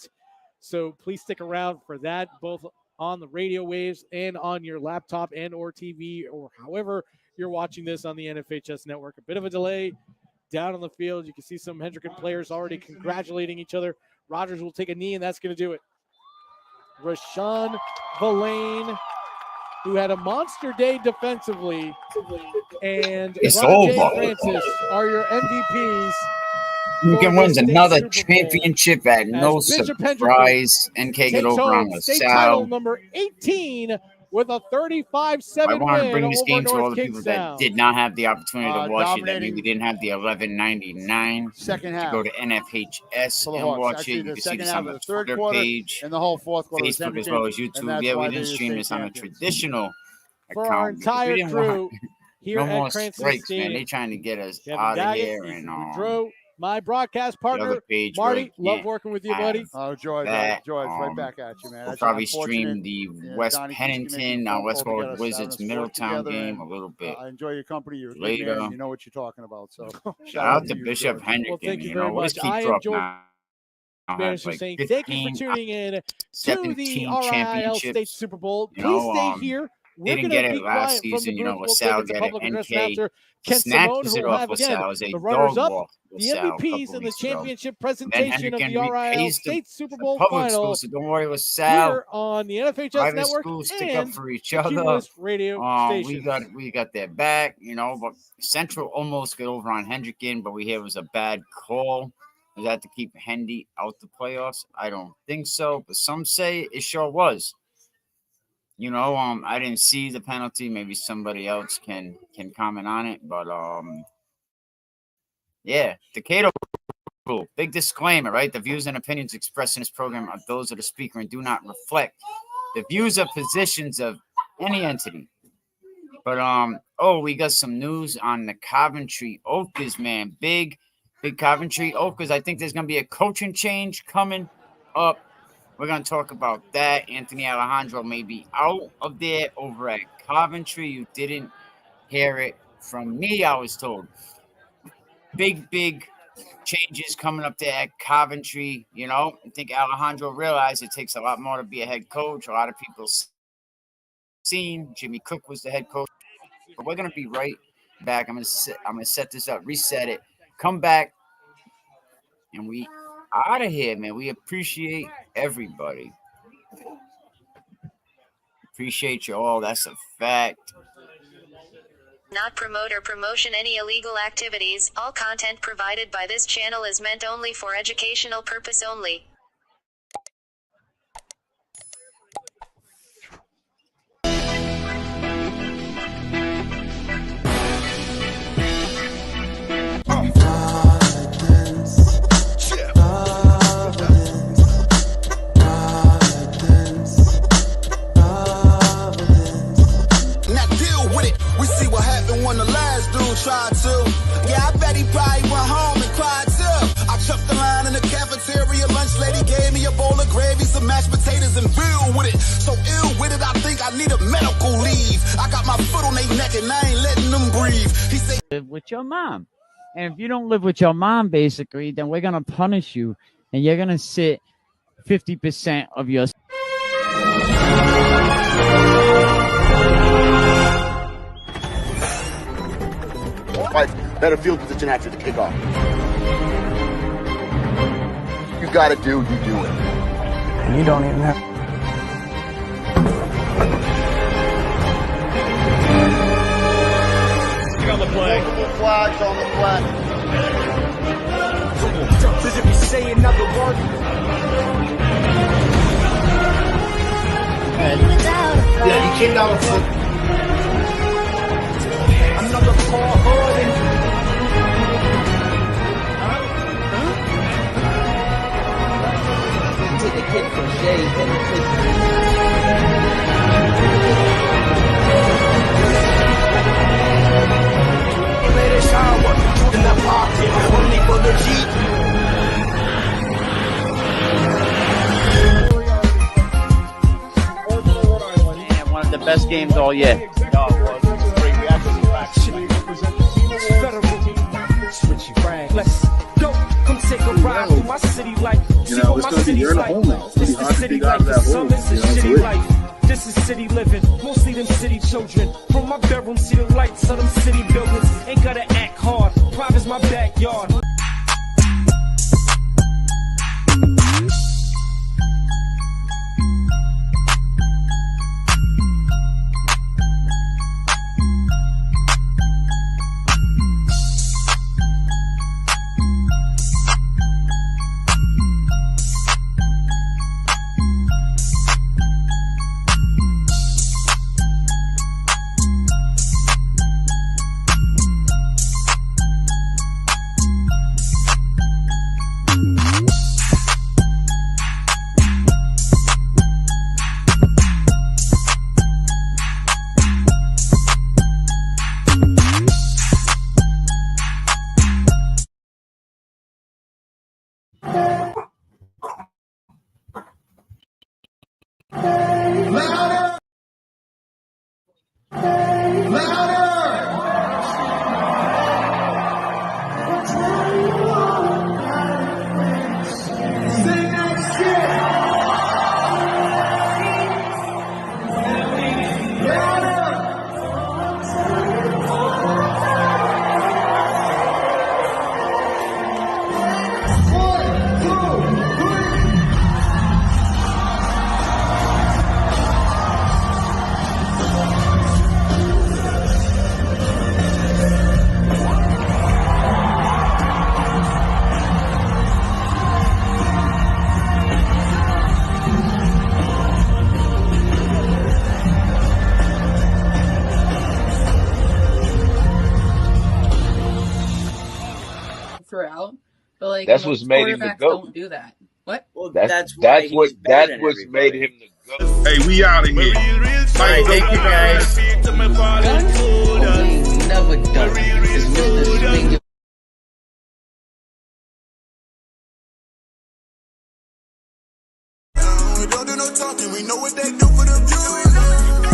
So please stick around for that, both on the radio waves and on your laptop and or TV or however you're watching this on the NFHS network. A bit of a delay down on the field. You can see some Hendricken players already congratulating each other. Rogers will take a knee, and that's going to do it. Rashawn Villain, who had a monster day defensively, and It's Ron J. over. Francis are your MVPs. Hendricken wins another championship at no Bishop surprise. NK get Takes over on home state title LaSalle. number 18 with a 35-7 I want to win bring this over game to all North the people that Kingstown. did not have the opportunity to watch it, that dominating maybe didn't have the $11.99 second to half go to NFHS for the and Hawks. watch Actually, it. You the can see second this half on of the the third Twitter quarter page, and the whole fourth quarter was Facebook as Hendricken, well as and YouTube. that's Yeah, why we they're didn't the stream state this on a champions. traditional For account our because we entire didn't crew want here no at more Cranston strikes, Stadium. man. They trying to get us Kevin out of Daggett, here, Ethan and Boudreau, my broadcast the partner, other page Marty. really Love can't working with you, have buddy. Oh, George, that. right back at you, man. We'll That's probably unfortunate. stream the Yeah, West Donnie keeps making Pennington, phone calls West to get Forward us Wizards having us work Middletown together, game and, a little bit I enjoy your company. You're a good later. man. You know what you're talking about. So Shout out to you, Bishop George. Hendricken. Well, thank you You very know, what does much. I Keith am Rupp George now? Spanish Have, like, saying thank you for 15 tuning in to the 17 RIL championships. State Super Bowl. You Please know, stay here. We're didn't going get to it be last quiet from the season. You know, booth. We'll LaSalle take it to got public it. address NK announcer Ken Simone, snatches who it will off have LaSalle. again It was a the runners dog up, walk the LaSalle a MVPs, couple and the weeks ago. championship Then presentation of the Hendricken RIL repays State Super the Bowl public final schools, so don't worry, LaSalle. here on the NFHS Private Network schools stick up and for each the other. Cumulus radio stations. We got their back, you know. But Central almost got over on Hendricken, but we hear it was a bad call. Was that to keep Hendy out the playoffs? I don't think so, but some say it sure was. You know, I didn't see the penalty. Maybe somebody else can comment on it, but yeah, the Cato rule. Big disclaimer, right? The views and opinions expressed in this program are those of the speaker and do not reflect the views or positions of any entity. But we got some news on the Coventry Oakers, man. Big Coventry Oakers. I think there's gonna be a coaching change coming up. We're gonna talk about that. Anthony Alejandro may be out of there over at Coventry. You didn't hear it from me, I was told. Big changes coming up there at Coventry. You know, I think Alejandro realized it takes a lot more to be a head coach. A lot of people seen Jimmy Cook was the head coach. But we're gonna be right back. I'm gonna set this up, reset it, come back, and we out of here, man. We appreciate everybody. Appreciate you all. That's a fact. Not promote or promotion any illegal activities. All content provided by this channel is meant only for educational purpose only. Now deal with it. We see what happened when the last dude tried to. Yeah, I bet he probably went home and cried too. I chucked the line in the cafeteria. Lunch lady gave me a bowl of gravy, some mashed potatoes, and real with it. So ill with it, I think I need a medical leave. I got my foot on their neck and I ain't letting them breathe. He said, live with your mom. And if you don't live with your mom, basically, then we're going to punish you. And you're going to sit 50% of your... Fight better field position after the kickoff. You gotta do, you do it. And you don't even have... on the play. Multiple flags on the flag. Does if you say another word? Yeah, he came down the foot. Another Paul Harden. Take the kid from Jay and the kid. best games all year. No, it was. It was great. We actually practiced. Let's go. Come take a ride through my city life. See what my city's like. This is city life. The summers is shitty life. This is city living. Mostly them city children. From my bedroom, see the lights of them city buildings. Ain't gotta act hard. Pride is my backyard. Throughout, but like That's most what's made him the quarterbacks GOAT. don't do that. What? Well, that's what's made him the GOAT. Hey, we out of here. Right, thank you guys. Never done. It's Mr. Swing. We don't do no talking, we know what they do for the views.